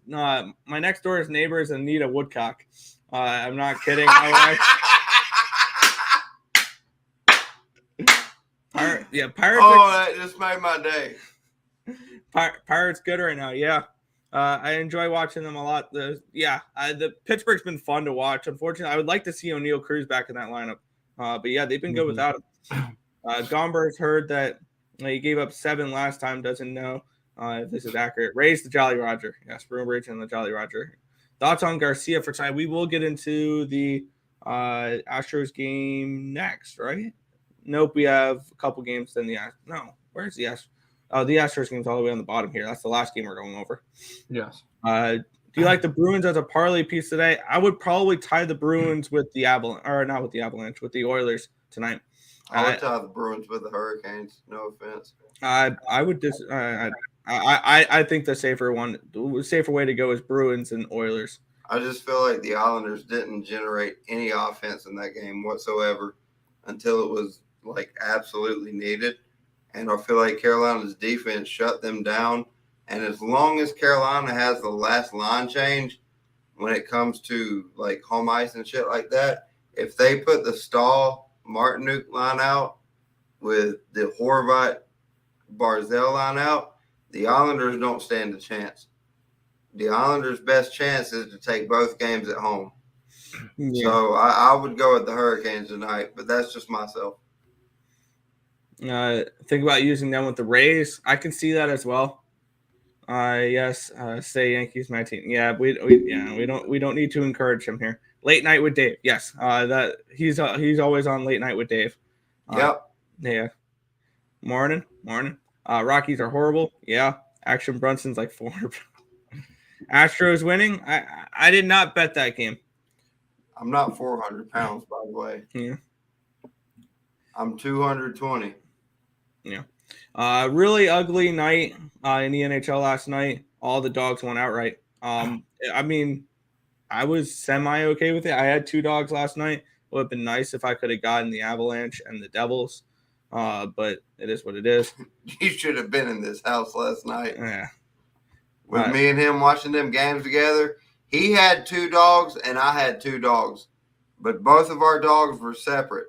S1: door's neighbor is Anita Woodcock. I'm not kidding. Pirates.
S3: Oh, that just made my day.
S1: Pirates good right now. Yeah, I enjoy watching them a lot. The Pittsburgh's been fun to watch. Unfortunately, I would like to see O'Neal Cruz back in that lineup. But yeah, they've been good without him. Gomber's heard that he gave up 7 last time. Doesn't know if this is accurate. Raise the Jolly Roger. Yes, Broom Ridge and the Jolly Roger. Thoughts on Garcia for tonight? We will get into the Astros game next, right? Nope, we have a couple games. Then where's the Astros? Oh, the Astros game's all the way on the bottom here. That's the last game we're going over.
S2: Yes.
S1: Do you like the Bruins as a parlay piece today? I would probably tie the Bruins with the Avalanche, or not with the Avalanche, with the Oilers tonight.
S3: I would tie the Bruins with the Hurricanes. No offense.
S1: I would just. I think the safer way to go is Bruins and Oilers.
S3: I just feel like the Islanders didn't generate any offense in that game whatsoever until it was like absolutely needed. And I feel like Carolina's defense shut them down. And as long as Carolina has the last line change when it comes to like home ice and shit like that, if they put the Stahl Martinuk line out, with the Horvat Barzell line out, the Islanders don't stand a chance. The Islanders' best chance is to take both games at home. Yeah. So I would go with the Hurricanes tonight, but that's just myself.
S1: Think about using them with the Rays. I can see that as well. Yes, say Yankees, my team. Yeah, we don't need to encourage him here. Late night with Dave. Yes, that he's always on late night with Dave.
S3: Yep.
S1: Yeah. Morning. Rockies are horrible. Yeah. Action Brunson's like 400. Astros winning. I did not bet that game.
S3: I'm not 400 pounds, by the way.
S1: Yeah.
S3: I'm 220.
S1: Yeah. Really ugly night in the NHL last night. All the dogs went outright. I mean, I was semi-okay with it. I had 2 dogs last night. It would have been nice if I could have gotten the Avalanche and the Devils. But it is what it is.
S3: You should have been in this house last night.
S1: Yeah.
S3: With me and him watching them games together. He had 2 dogs and I had 2 dogs. But both of our dogs were separate.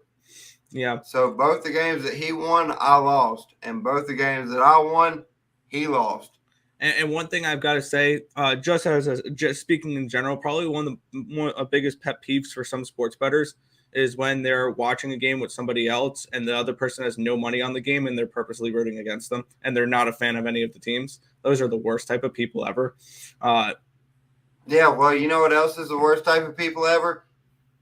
S1: Yeah.
S3: So both the games that he won, I lost. And both the games that I won, he lost.
S1: And one thing I've got to say, just speaking in general, probably one of the biggest pet peeves for some sports bettors is when they're watching a game with somebody else and the other person has no money on the game and they're purposely rooting against them and they're not a fan of any of the teams. Those are the worst type of people ever.
S3: Yeah, well, you know what else is the worst type of people ever?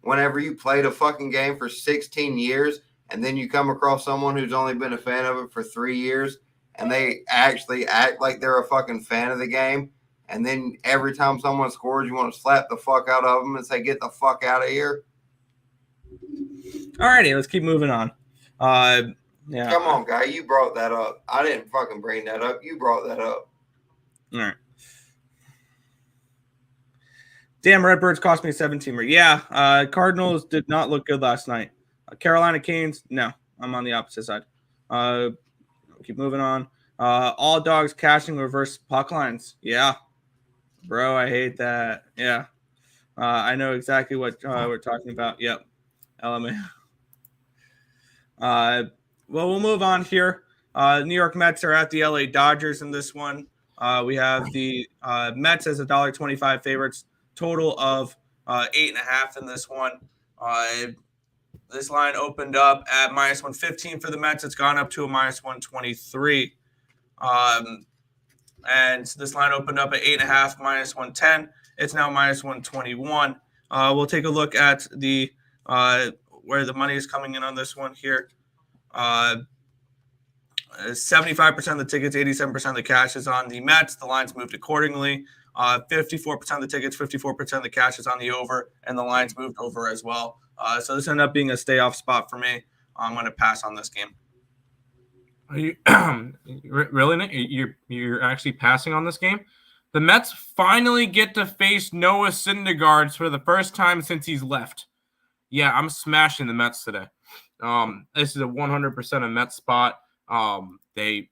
S3: Whenever you played a fucking game for 16 years and then you come across someone who's only been a fan of it for 3 years and they actually act like they're a fucking fan of the game, and then every time someone scores, you want to slap the fuck out of them and say, get the fuck out of here.
S1: All righty, let's keep moving on. Yeah.
S3: Come on, guy. You brought that up. I didn't fucking bring that up. You brought that up.
S1: All right. Damn, Redbirds cost me a 17-er. Yeah, Cardinals did not look good last night. Carolina Canes, no. I'm on the opposite side. Keep moving on. All dogs cashing reverse puck lines. Yeah. Bro, I hate that. Yeah. I know exactly what we're talking about. Yep. LMA. Well, we'll move on here. New York Mets are at the LA Dodgers in this one. We have the Mets as $1.25 favorites. Total of 8.5 in this one. This line opened up at -115 for the Mets. It's gone up to a -123. And this line opened up at 8.5, -110. It's now -121. We'll take a look at the where the money is coming in on this one here. 75% of the tickets, 87% of the cash is on the Mets. The lines moved accordingly. 54% of the tickets, 54% of the cash is on the over, and the lines moved over as well. So this ended up being a stay off spot for me. I'm going to pass on this game.
S2: Are you really, Nick? You're actually passing on this game? The Mets finally get to face Noah Syndergaard for the first time since he's left. Yeah, I'm smashing the Mets today. This is a 100% a Mets spot. They've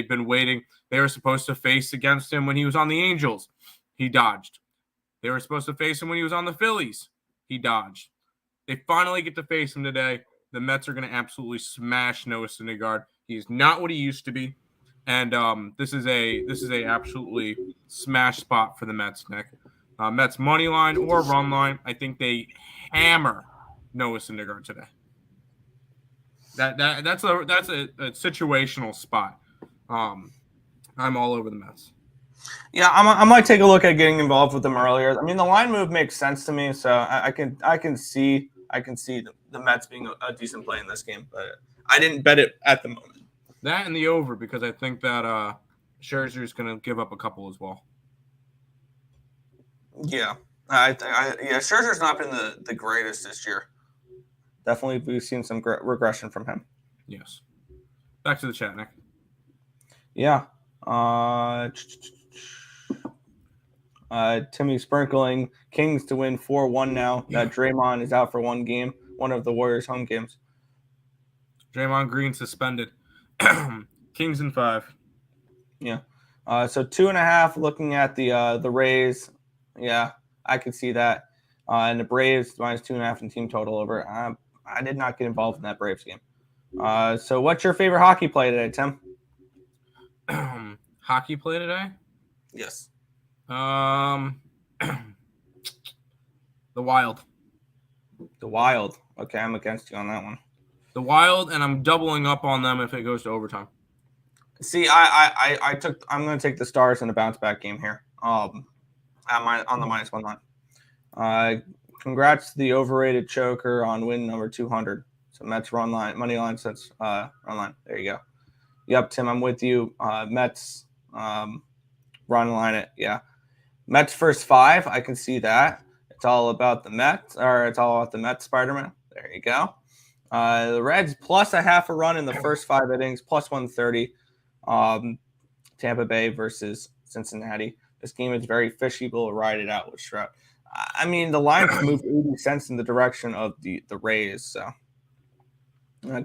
S2: been waiting. They were supposed to face against him when he was on the Angels. He dodged. They were supposed to face him when he was on the Phillies. He dodged. They finally get to face him today. The Mets are going to absolutely smash Noah Syndergaard. He's not what he used to be. And this is a absolutely smash spot for the Mets, Nick. Mets money line or run line. I think they hammer Noah Syndergaard today. That's a situational spot. I'm all over the Mets.
S1: Yeah, I might take a look at getting involved with them earlier. I mean, the line move makes sense to me, so I can see the Mets being a decent play in this game, but I didn't bet it at the moment.
S2: That and the over, because I think that Scherzer's going to give up a couple as well.
S1: Yeah, Scherzer's not been the greatest this year. Definitely, we've seen some regression from him.
S2: Yes. Back to the chat, Nick.
S1: Yeah. Timmy sprinkling Kings to win 4-1 now. That Draymond is out for one game, one of the Warriors' home games.
S2: Draymond Green suspended. Kings in 5.
S1: Yeah. So 2.5. Looking at the Rays, yeah, I could see that. And the Braves -2.5 in team total over. I did not get involved in that Braves game. So what's your favorite hockey play today, Tim?
S2: Hockey play today?
S1: Yes.
S2: The Wild.
S1: The Wild. Okay, I'm against you on that one.
S2: The Wild, and I'm doubling up on them if it goes to overtime.
S1: See, I'm going to take the Stars in a bounce back game here. On the -1 line. Congrats to the overrated choker on win number 200. So Mets run line, money line sets run line. There you go. Yep, Tim, I'm with you. Mets run line it. Yeah. Mets first 5. I can see that. It's all about the Mets, or it's all about the Mets Spider-Man. There you go. The Reds plus a half a run in the first 5 innings, plus 130. Tampa Bay versus Cincinnati. This game is very fishy. We'll ride it out with Stroud. I mean, the lines moved 80 cents in the direction of the Rays. So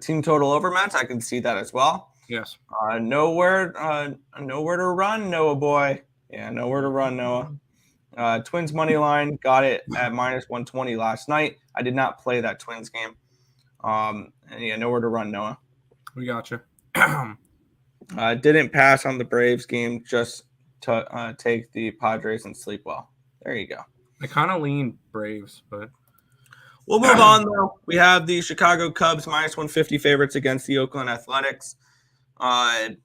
S1: team total over Mets, I can see that as well.
S2: Yes.
S1: Nowhere to run, Noah boy. Yeah, nowhere to run, Noah. Twins money line, got it at -120 last night. I did not play that Twins game. And yeah, nowhere to run, Noah.
S2: We got you.
S1: Didn't pass on the Braves game, just to take the Padres and sleep well. There you go.
S2: I kind of lean Braves, but
S1: we'll move on, though. We have the Chicago Cubs -150 favorites against the Oakland Athletics. The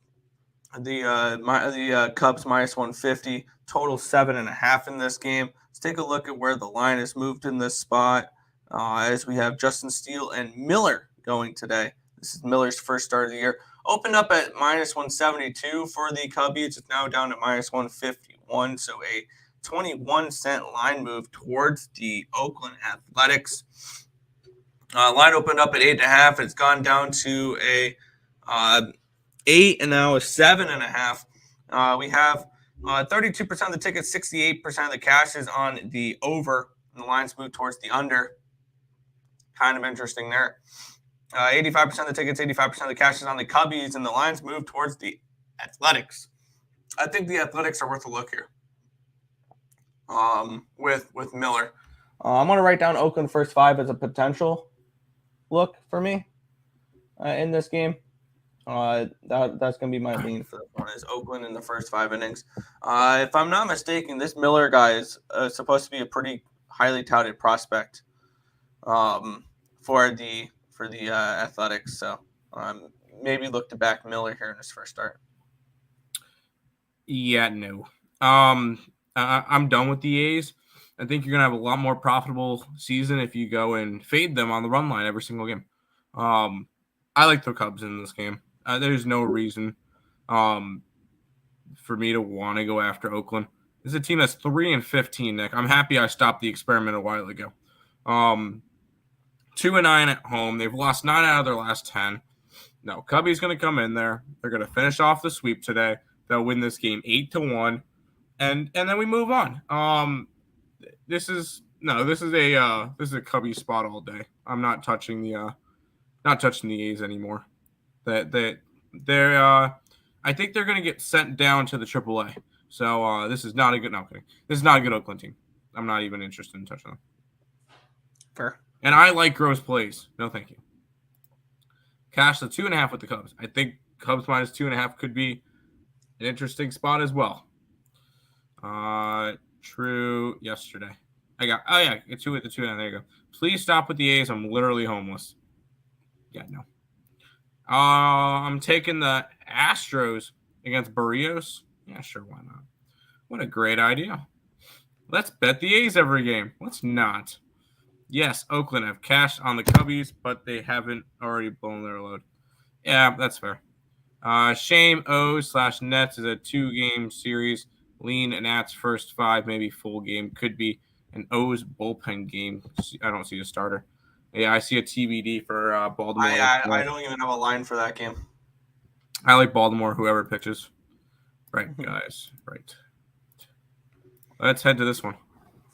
S1: Cubs -150, total 7.5 in this game. Let's take a look at where the line is moved in this spot as we have Justin Steele and Miller going today. This is Miller's first start of the year. Opened up at -172 for the Cubbies. It's now down to -151, so a 21-cent line move towards the Oakland Athletics. Line opened up at 8.5. It's gone down to a 8 and now a 7.5. We have 32% of the tickets, 68% of the cash is on the over, and the line's moved towards the under. Kind of interesting there. 85% of the tickets, 85% of the cash is on the Cubbies, and the line's moved towards the Athletics. I think the Athletics are worth a look here. With Miller. I'm going to write down Oakland first 5 as a potential look for me in this game. That's going to be my lean for this one, is Oakland in the first 5 innings. If I'm not mistaken, this Miller guy is supposed to be a pretty highly touted prospect for the Athletics. So maybe look to back Miller here in his first start.
S2: Yeah, no. I'm done with the A's. I think you're going to have a lot more profitable season if you go and fade them on the run line every single game. I like the Cubs in this game. There's no reason for me to want to go after Oakland. This is a team that's 3-15, Nick. I'm happy I stopped the experiment a while ago. 2-9 at home. They've lost 9 out of their last 10. No, Cubby's going to come in there. They're going to finish off the sweep today. They'll win this game 8-1, and then we move on. This is a Cubby spot all day. I'm not touching the A's anymore. They're I think they're going to get sent down to the AAA. So this is not a good. No, I'm kidding. This is not a good Oakland team. I'm not even interested in touching them.
S1: Fair.
S2: And I like gross plays. No, thank you. Cash the 2.5 with the Cubs. I think Cubs -2.5 could be an interesting spot as well. True yesterday. It's 2 with the 2.5. There you go. Please stop with the A's. I'm literally homeless. Yeah, no. I'm taking the Astros against Barrios. Yeah, sure, why not? What a great idea. Let's bet the A's every game. Let's not. Yes, Oakland have cashed on the Cubbies, but they haven't already blown their load. Yeah, that's fair. Shame O/Nets is a 2-game series. Lean and Nats first 5, maybe full game. Could be an O's bullpen game. I don't see a starter. Yeah, I see a TBD for Baltimore.
S1: I don't even have a line for that game.
S2: I like Baltimore, whoever pitches. Right, guys. Right. Let's head to this one.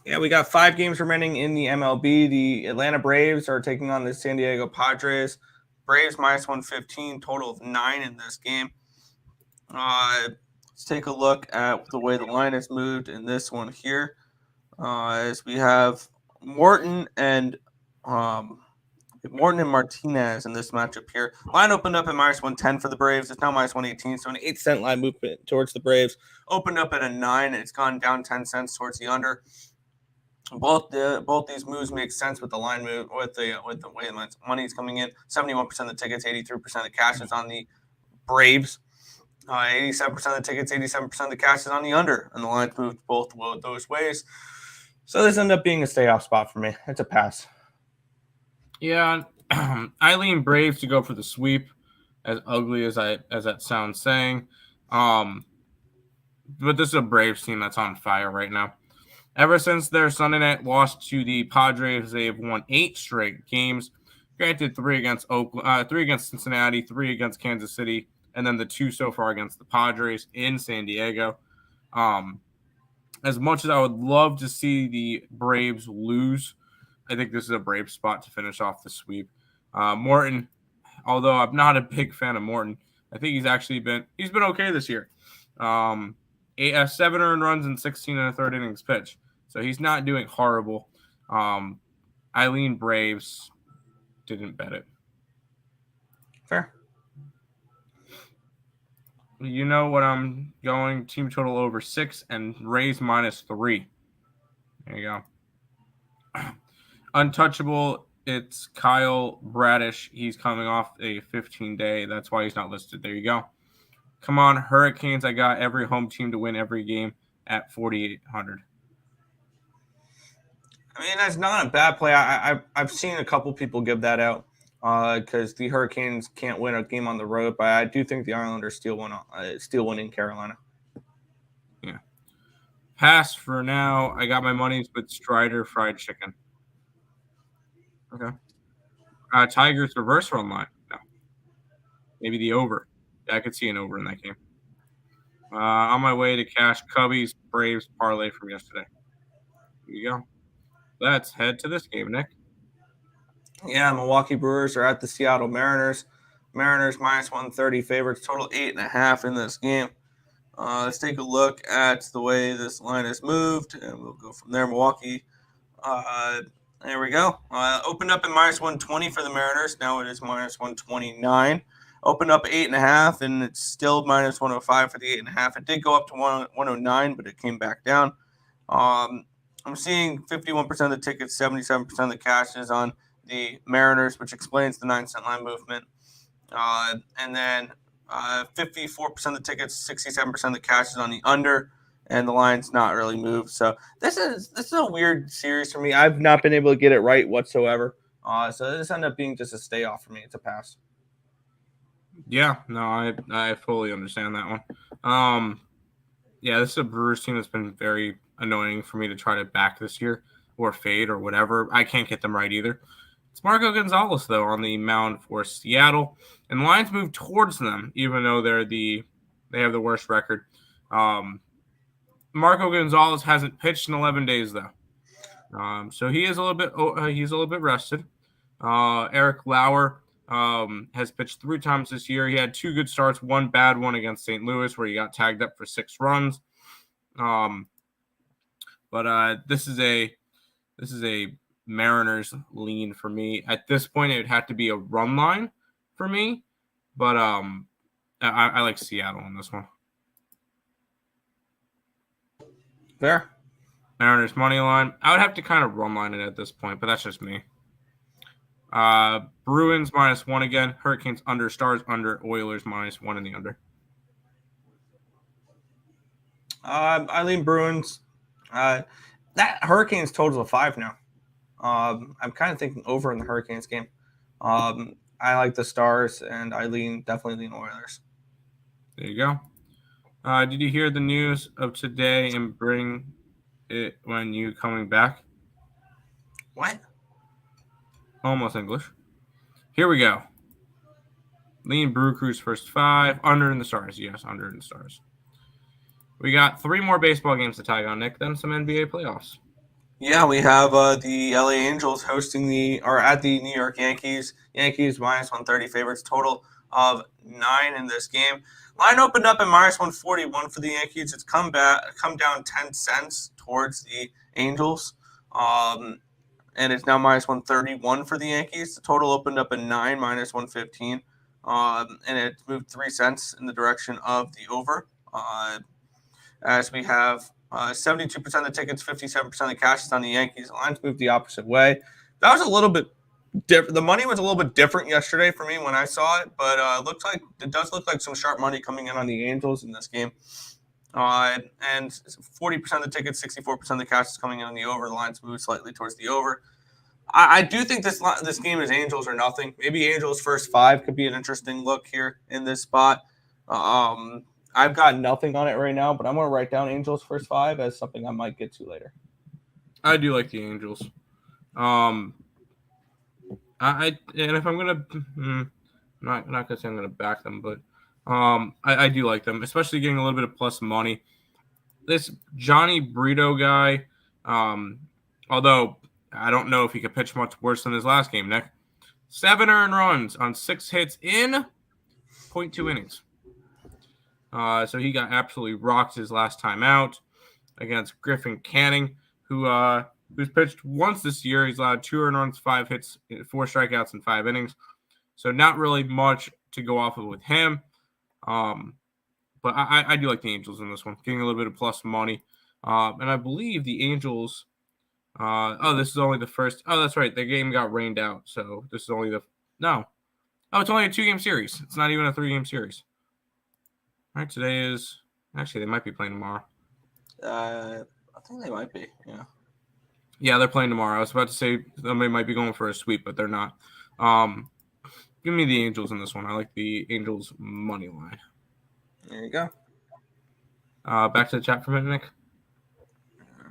S1: Yeah, we got 5 games remaining in the MLB. The Atlanta Braves are taking on the San Diego Padres. Braves -115, total of 9 in this game. Let's take a look at the way the line is moved in this one here. As we have Morton and Morton and Martinez in this matchup here. Line opened up at -110 for the Braves. It's now -118, so an 8-cent line movement towards the Braves. Opened up at a 9. It's gone down 10 cents towards the under. Both these moves make sense with the line move, with the way money's coming in. 71% of the tickets, 83% of the cash is on the Braves. 87% of the tickets, 87% of the cash is on the under, and the lines moved both those ways. So this ended up being a stay-off spot for me. It's a pass.
S2: Yeah, I lean Braves to go for the sweep, as ugly as that sounds saying. But this is a Braves team that's on fire right now. Ever since their Sunday night loss to the Padres, they've won 8 straight games. Granted, 3 against Oakland, 3 against Cincinnati, 3 against Kansas City, and then the 2 so far against the Padres in San Diego. As much as I would love to see the Braves lose, I think this is a Braves spot to finish off the sweep. Morton, although I'm not a big fan of Morton, I think he's been okay this year. 7 earned runs and 16 and a third innings pitch. So he's not doing horrible. I lean Braves. Didn't bet it.
S1: Fair.
S2: You know what I'm going? Team total over 6 and Rays -3. There you go. Untouchable, it's Kyle Bradish. He's coming off a 15-day. That's why he's not listed. There you go. Come on, Hurricanes. I got every home team to win every game at 4,800.
S1: I mean, that's not a bad play. I've seen a couple people give that out because the Hurricanes can't win a game on the road, but I do think the Islanders still win in Carolina.
S2: Yeah. Pass for now. I got my monies with Strider Fried Chicken. Okay. Tigers reverse run line. No. Maybe the over. Yeah, I could see an over in that game. On my way to cash Cubbies Braves parlay from yesterday. Here you go. Let's head to this game, Nick.
S1: Yeah, Milwaukee Brewers are at the Seattle Mariners. Mariners -130 favorites, total 8.5 in this game. Let's take a look at the way this line has moved, and we'll go from there. Milwaukee, there we go. Opened up at -120 for the Mariners. Now it is -129. Opened up 8.5, and it's still -105 for the 8.5. It did go up to 109, but it came back down. I'm seeing 51% of the tickets, 77% of the cash is on the Mariners, which explains the 9-cent line movement. And then 54% of the tickets, 67% of the cash is on the under, and the line's not really moved. So this is a weird series for me. I've not been able to get it right whatsoever. So this ended up being just a stay off for me. It's a pass.
S2: Yeah, no, I fully understand that one. Yeah, this is a Brewers team that's been very annoying for me to try to back this year or fade or whatever. I can't get them right either. It's Marco Gonzalez, though, on the mound for Seattle. And lines move towards them, even though they have the worst record. Marco Gonzalez hasn't pitched in 11 days, though. So he is a little bit rested. Eric Lauer has pitched 3 times this year. He had 2 good starts, 1 bad one against St. Louis, where he got tagged up for 6 runs. But this is a Mariners lean for me. At this point, it would have to be a run line for me. But I like Seattle on this one.
S1: Fair.
S2: Mariners money line. I would have to kind of run line it at this point, but that's just me. Bruins -1 again. Hurricanes under, Stars under, Oilers -1 in the under.
S1: I lean Bruins. That Hurricanes totals a 5 now. I'm kind of thinking over in the Hurricanes game. I like the Stars, and I definitely lean Oilers.
S2: There you go. Did you hear the news of today and bring it when you coming back?
S1: What?
S2: Almost English. Here we go. Lean Brew Crew's first 5. Under in the Stars. Yes, under in the Stars. We got 3 more baseball games to tag on, Nick, then some NBA playoffs.
S1: Yeah, we have the LA Angels at the New York Yankees. Yankees -130 favorites, total of 9 in this game. Line opened up at -141 for the Yankees. It's come down 10 cents towards the Angels. and it's now minus 131 for the Yankees. The total opened up at 9, minus 115, and it moved 3 cents in the direction of the over. As we have 72% of the tickets, 57% of the cash is on the Yankees. The lines moved the opposite way. That was a little bit different. The money was a little bit different yesterday for me when I saw it, but it does look like some sharp money coming in on the Angels in this game. And 40% of the tickets, 64% of the cash is coming in on the over. The lines move slightly towards the over. I do think this game is Angels or nothing. Maybe Angels first 5 could be an interesting look here in this spot. I've got nothing on it right now, but I'm going to write down Angels first 5 as something I might get to later.
S2: I do like the Angels. And if I'm gonna, not gonna say I'm gonna back them, but I do like them, especially getting a little bit of plus money. This Johnny Brito guy, although I don't know if he could pitch much worse than his last game, Nick. 7 earned runs on 6 hits in 0.2 innings. So he got absolutely rocked his last time out against Griffin Canning, who's pitched once this year. He's allowed 2 earned runs, 5 hits, 4 strikeouts in 5 innings. So not really much to go off of with him. But I do like the Angels in this one, getting a little bit of plus money. And I believe the Angels, this is only the first. Oh, that's right. The game got rained out. So this is only it's only a 2-game series. It's not even a 3-game series. All right, today is, actually, they might be playing tomorrow.
S1: I think they might be, yeah.
S2: Yeah, they're playing tomorrow. I was about to say somebody might be going for a sweep, but they're not. Give me the Angels in this one. I like the Angels money line.
S1: There you go.
S2: Back to the chat for a minute, Nick.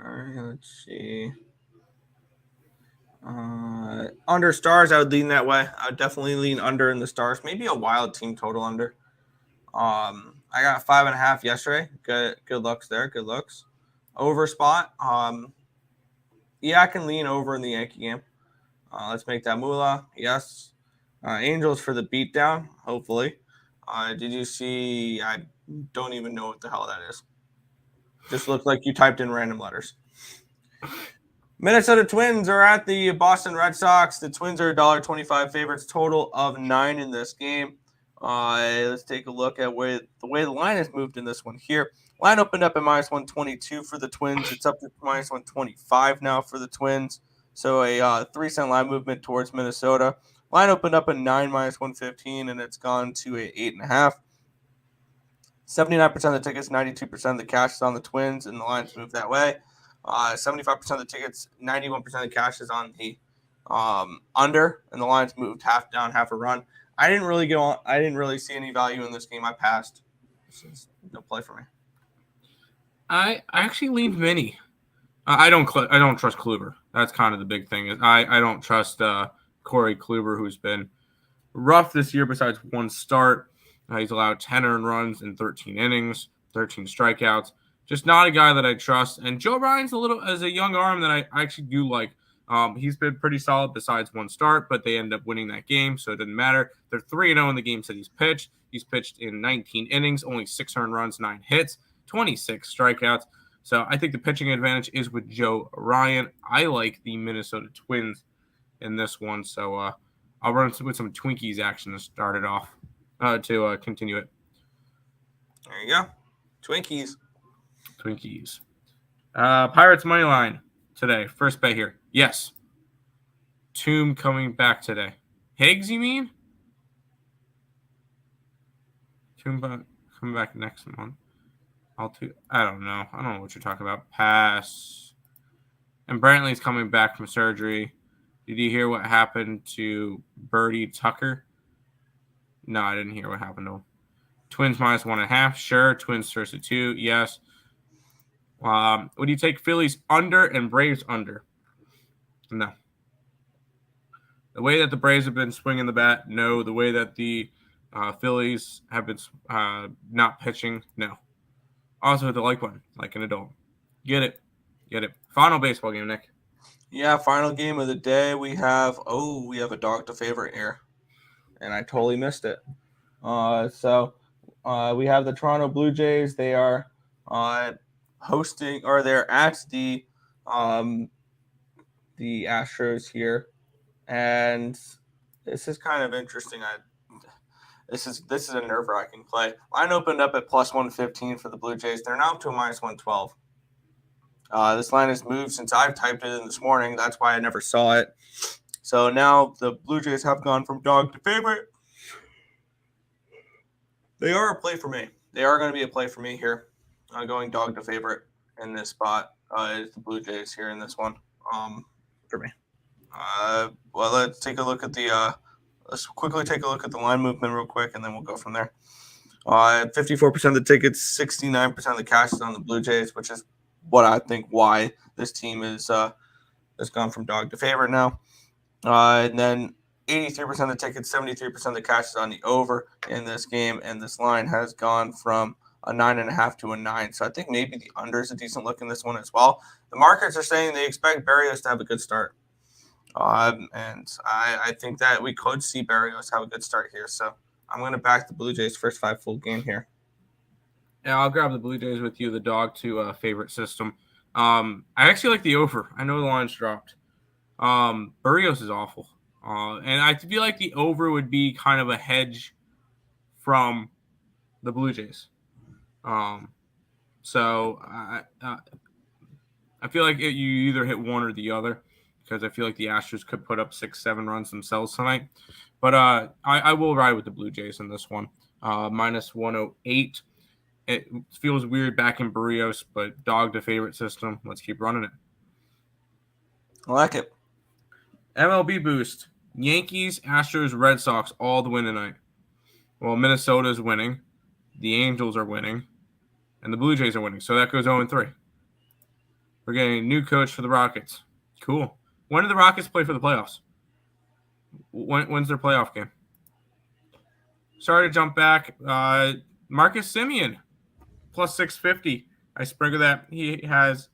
S1: All right, let's see. Under Stars, I would lean that way. I would definitely lean under in the Stars. Maybe a wild team total under. I got 5.5 yesterday. Good looks there. Good looks. Over spot. Yeah, I can lean over in the Yankee game. Let's make that moolah. Yes. Angels for the beatdown, hopefully. Did you see? I don't even know what the hell that is. Just looked like you typed in random letters. Minnesota Twins are at the Boston Red Sox. The Twins are $1.25 favorites, total of 9 in this game. Let's take a look at the way the line has moved in this one here. Line opened up at minus 122 for the Twins. It's up to minus 125 now for the Twins. So a 3-cent line movement towards Minnesota. Line opened up at 9, minus 115, and it's gone to a 8.5. 79% of the tickets, 92% of the cash is on the Twins, and the lines move that way. 75% of the tickets, 91% of the cash is on the under, and the lines moved half down, half a run. I didn't really see any value in this game. I passed. This is no play for me.
S2: I actually leaned mini. I don't trust Kluber. That's kind of the big thing. Is I don't trust Corey Kluber, who's been rough this year besides one start. He's allowed 10 earned runs in 13 innings, 13 strikeouts. Just not a guy that I trust. And Joe Ryan's as a young arm that I actually do like. He's been pretty solid besides one start, but they end up winning that game, so it doesn't matter. They're 3-0 in the games that he's pitched. He's pitched in 19 innings, only 6 earned runs, 9 hits, 26 strikeouts. So I think the pitching advantage is with Joe Ryan. I like the Minnesota Twins in this one, so I'll run with some Twinkies action to start it off, to continue it.
S1: There you go. Twinkies.
S2: Pirates money line today. First bet here. Yes. Tomb coming back today. Higgs, you mean? Tomb coming back next month. I don't know. I don't know what you're talking about. Pass. And Brantley's coming back from surgery. Did you hear what happened to Birdie Tucker? No, I didn't hear what happened to him. Twins minus 1.5. Sure. Twins versus 2. Yes. Would you take Phillies under and Braves under? No. The way that the Braves have been swinging the bat, no. The way that the Phillies have been not pitching, no. Also hit the like button, like an adult. Get it. Final baseball game, Nick.
S1: Yeah, final game of the day. We have a dog to favorite here. And I totally missed it. So we have the Toronto Blue Jays. They are hosting, or they're at the the Astros here, and this is kind of interesting. This is a nerve-wracking play. Line opened up at plus 115 for the Blue Jays. They're now up to a minus 112. This line has moved since I've typed it in this morning. That's why I never saw it. So now the Blue Jays have gone from dog to favorite. They are a play for me. They are going to be a play for me here. Going dog to favorite in this spot is the Blue Jays here in this one for me. Well, let's take a look at the let's quickly take a look at the line movement real quick, and then we'll go from there. 54% of the tickets, 69% of the cash is on the Blue Jays, which is what I think why this team is has gone from dog to favorite now. And then 83% of the tickets, 73% of the cash is on the over in this game, and this line has gone from a 9.5 to a 9. So I think maybe the under is a decent look in this one as well. The markets are saying they expect Berrios to have a good start. And I think that we could see Berrios have a good start here. So I'm going to back the Blue Jays first 5 full game here.
S2: Yeah, I'll grab the Blue Jays with you, the dog to favorite system. I actually like the over. I know the line's dropped. Berrios is awful. And I feel like the over would be kind of a hedge from the Blue Jays. So I feel like you either hit one or the other, because I feel like the Astros could put up 6-7 runs themselves tonight. But I will ride with the Blue Jays in this one. Minus 108. It feels weird back in Berrios, but dog to favorite system. Let's keep running it.
S1: I like it.
S2: MLB boost. Yankees, Astros, Red Sox all to win tonight. Well, Minnesota's winning. The Angels are winning. And the Blue Jays are winning. So that goes 0-3. We're getting a new coach for the Rockets. Cool. When do the Rockets play for the playoffs? When's their playoff game? Sorry to jump back. Marcus Semien, plus 650. I sprinkle that. He has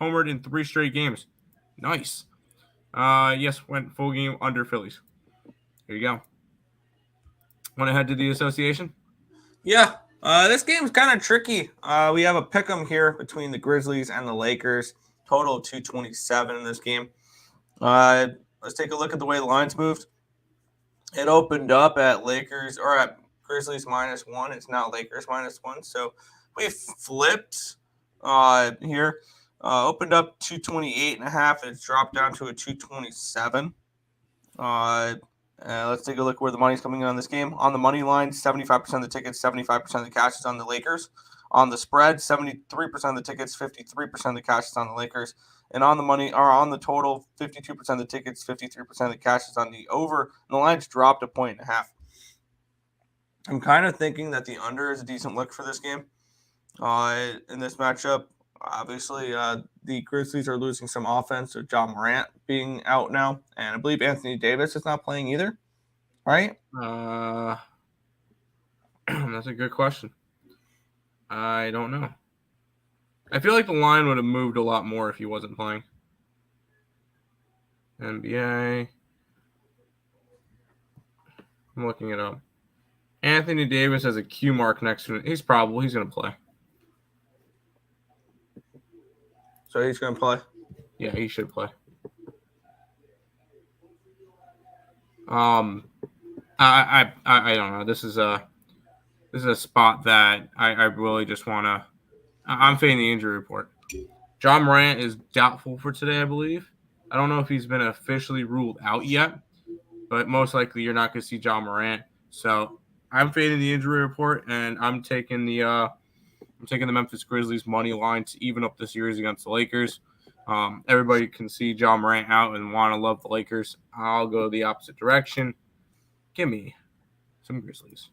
S2: homered in 3 straight games. Nice. Yes, went full game under Phillies. Here you go. Want to head to the association?
S1: Yeah. This game's kind of tricky. We have a pick'em here between the Grizzlies and the Lakers. Total of 227 in this game. Let's take a look at the way the lines moved. It opened up at Lakers or at Grizzlies -1. It's now Lakers -1. So we flipped here. Opened up 228.5. It's dropped down to a 227. Let's take a look where the money's coming in on this game. On the money line, 75% of the tickets, 75% of the cash is on the Lakers. On the spread, 73% of the tickets, 53% of the cash is on the Lakers. And on the money, or on the total, 52% of the tickets, 53% of the cash is on the over. And the line's dropped a 1.5. I'm kind of thinking that the under is a decent look for this game. In this matchup, obviously, the Grizzlies are losing some offense with John Morant being out now. And I believe Anthony Davis is not playing either, right?
S2: That's a good question. I don't know. I feel like the line would have moved a lot more if he wasn't playing. NBA. I'm looking it up. Anthony Davis has a Q mark next to it. He's going to play.
S1: So he's going to play?
S2: Yeah, he should play. I don't know. This is a spot that I really just want to. I'm fading the injury report. John Morant is doubtful for today, I believe. I don't know if he's been officially ruled out yet, but most likely you're not going to see John Morant. So I'm fading the injury report, and I'm taking the Memphis Grizzlies money line to even up the series against the Lakers. Everybody can see John Morant out and want to love the Lakers. I'll go the opposite direction. Give me some Grizzlies.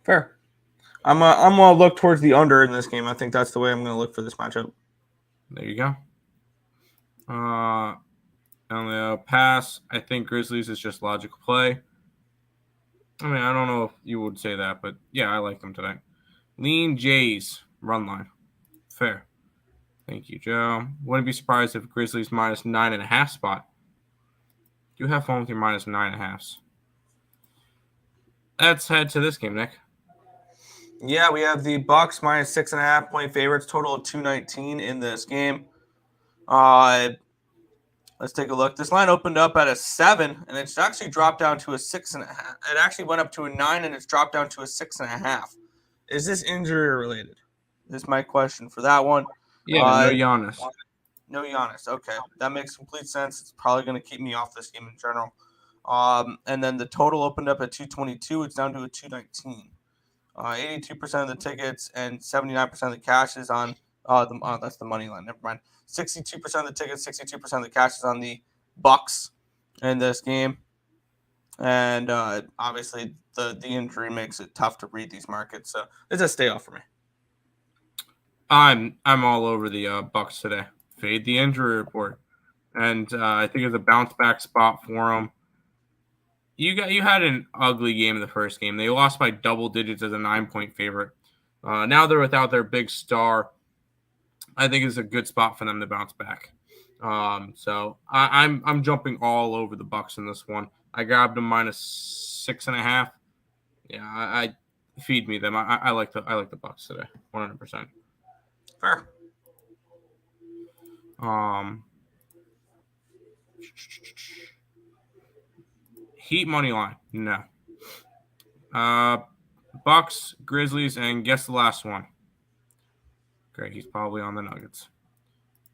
S1: Fair. I'm gonna look towards the under in this game. I think that's the way I'm gonna look for this matchup.
S2: There you go. On the pass, I think Grizzlies is just logical play. I mean, I don't know if you would say that, but yeah, I like them today. Lean Jays run line. Fair. Thank you, Joe. Wouldn't be surprised if Grizzlies -9.5 spot. You have fun with your -9.5s. Let's head to this game, Nick.
S1: Yeah, we have the Bucks -6.5 point favorites, total of 219 in this game. Let's take a look. This line opened up at a 7, and it's actually dropped down to a 6.5. It actually went up to a 9, and it's dropped down to a 6.5. Is this injury related? This is my question for that one.
S2: Yeah, no Giannis.
S1: No Giannis. Okay, that makes complete sense. It's probably going to keep me off this game in general. And then the total opened up at 222. It's down to a 219. 82% of the tickets and 79% of the cash is on that's the money line. Never mind. 62% of the tickets, 62% of the cash is on the Bucks in this game. And obviously the injury makes it tough to read these markets. So it's a stay off for me.
S2: I'm all over the Bucks today. Fade the injury report, and I think it's a bounce back spot for them. You had an ugly game in the first game. They lost by double digits as a 9-point favorite. Now they're without their big star. I think it's a good spot for them to bounce back. So I'm jumping all over the Bucks in this one. I grabbed them -6.5. Yeah, I feed me them. I like the Bucks today, 100%.
S1: Fair.
S2: Heat money line, no. Bucks, Grizzlies, and guess the last one. Great, he's probably on the Nuggets.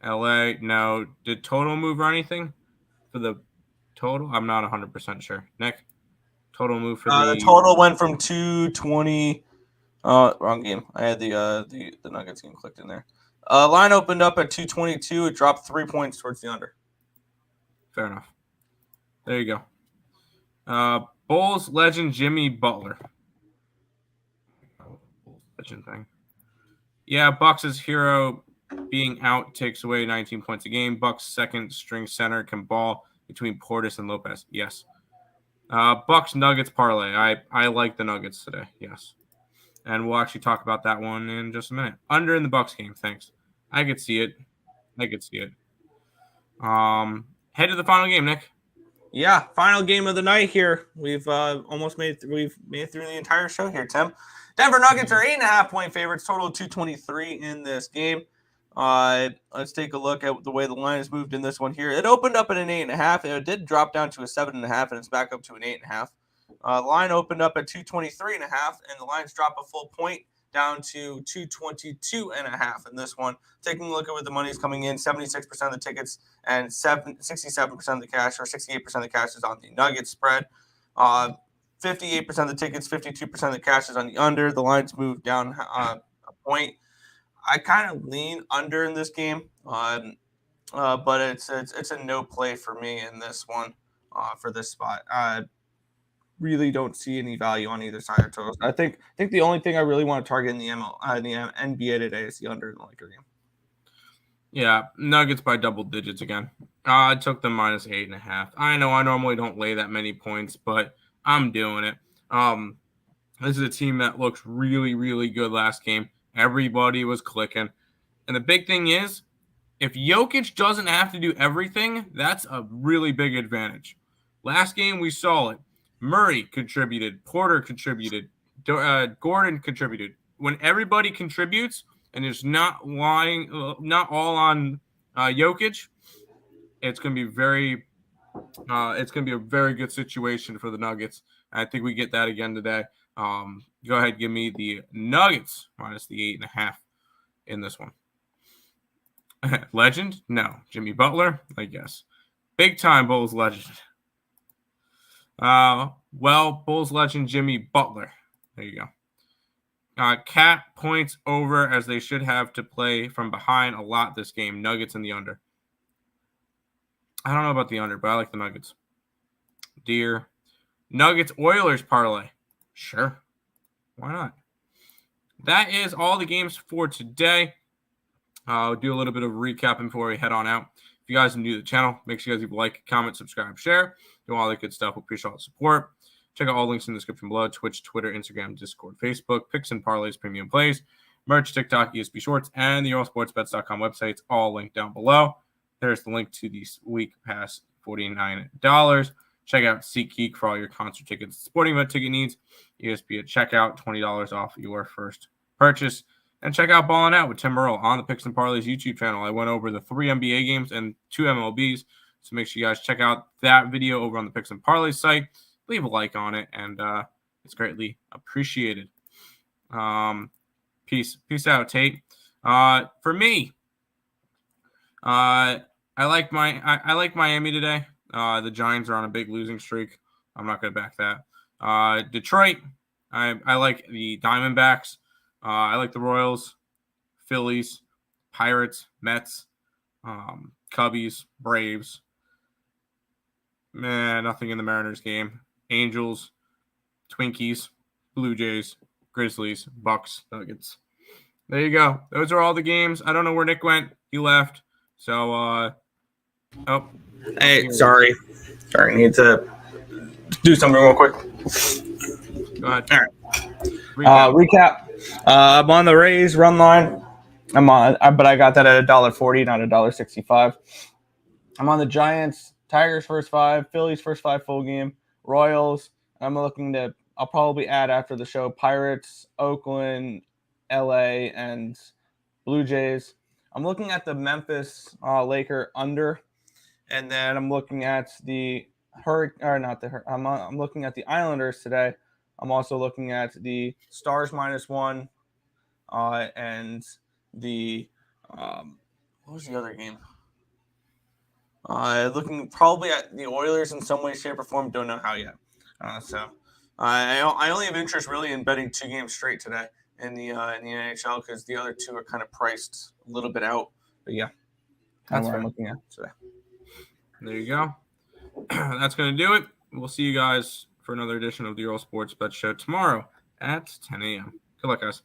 S2: LA, no. Did total move or anything for the total? I'm not 100% sure. Nick, total move for
S1: the total went from 220. Wrong game. I had the Nuggets game clicked in there. Line opened up at 222. It dropped 3 points towards the under.
S2: Fair enough. There you go. Bulls legend Jimmy Butler. Bulls legend thing. Yeah, Bucks' hero being out takes away 19 points a game. Bucks' second string center can ball between Portis and Lopez. Yes. Bucks Nuggets parlay. I like the Nuggets today. Yes. And we'll actually talk about that one in just a minute. Under in the Bucks game. Thanks. I could see it. Head to the final game, Nick.
S1: Yeah, final game of the night here. We've made it through the entire show here, Tim. Denver Nuggets are 8.5-point favorites, total of 223 in this game. Let's take a look at the way the line has moved in this one here. It opened up at an 8.5. It did drop down to a 7.5, and it's back up to an 8.5. The line opened up at 223.5, and the line's dropped a full point down to 222.5 in this one. Taking a look at where the money's coming in, 76% of the tickets and 67% of the cash, or 68% of the cash is on the Nuggets spread. 58% of the tickets, 52% of the cash is on the under. The line's moved down a point. I kind of lean under in this game, but it's a no play for me in this one for this spot. Really don't see any value on either side of totals. I think the only thing I really want to target in the NBA today is the under in the Laker game.
S2: Yeah, Nuggets by double digits again. I took them -8.5. I know I normally don't lay that many points, but I'm doing it. This is a team that looked really, really good last game. Everybody was clicking. And the big thing is, if Jokic doesn't have to do everything, that's a really big advantage. Last game, we saw it. Murray contributed. Porter contributed. Gordon contributed. When everybody contributes and it's not all on Jokic, it's going to be a very good situation for the Nuggets. I think we get that again today. Go ahead, give me the Nuggets minus the 8.5 in this one. Legend? No. Jimmy Butler? I guess. Big time Bulls legend. Bulls legend Jimmy Butler. There you go. Cat points over as they should have to play from behind a lot this game. Nuggets in the under. I don't know about the under, but I like the Nuggets. Deer. Nuggets Oilers parlay. Sure. Why not? That is all the games for today. I'll do a little bit of recapping before we head on out. If you guys are new to the channel, make sure you guys leave a like, comment, subscribe, share. Do all that good stuff. We appreciate all the support. Check out all links in the description below. Twitch, Twitter, Instagram, Discord, Facebook, Picks and Parleys, Premium Plays, merch, TikTok, ESP Shorts, and the EarleSportsBets.com websites, all linked down below. There's the link to the week pass, $49. Check out SeatGeek for all your concert tickets, sporting event ticket needs. ESP at checkout, $20 off your first purchase. And check out Ballin' Out with Tim Earle on the Picks and Parleys YouTube channel. I went over the 3 NBA games and 2 MLBs. So make sure you guys check out that video over on the Picks and Parleys site. Leave a like on it, and it's greatly appreciated. Peace out, Tate. For me, I like Miami today. The Giants are on a big losing streak. I'm not going to back that. Detroit, I like the Diamondbacks. I like the Royals, Phillies, Pirates, Mets, Cubbies, Braves. Nothing in the Mariners game. Angels, Twinkies, Blue Jays, Grizzlies, Bucks, Nuggets. There you go. Those are all the games. I don't know where Nick went. He left. So,
S1: Hey, sorry. I need to do something real quick.
S2: Go ahead.
S1: All right. Recap. I'm on the Rays run line. But I got that at $1.40, not $1.65. I'm on the Giants, Tigers first 5, Phillies first 5 full game, Royals. I'll probably add after the show Pirates, Oakland, LA, and Blue Jays. I'm looking at the Memphis Laker under, and then I'm looking at the I'm looking at the Islanders today. I'm also looking at the Stars -1, and the what was the other game? Looking probably at the Oilers in some way, shape, or form. Don't know how yet. I only have interest really in betting 2 games straight today in the NHL because the other 2 are kind of priced a little bit out. But yeah, that's what I'm looking at today.
S2: There you go. That's going to do it. We'll see you guys for another edition of the Earle Sports Bet Show tomorrow at 10 a.m. Good luck, guys.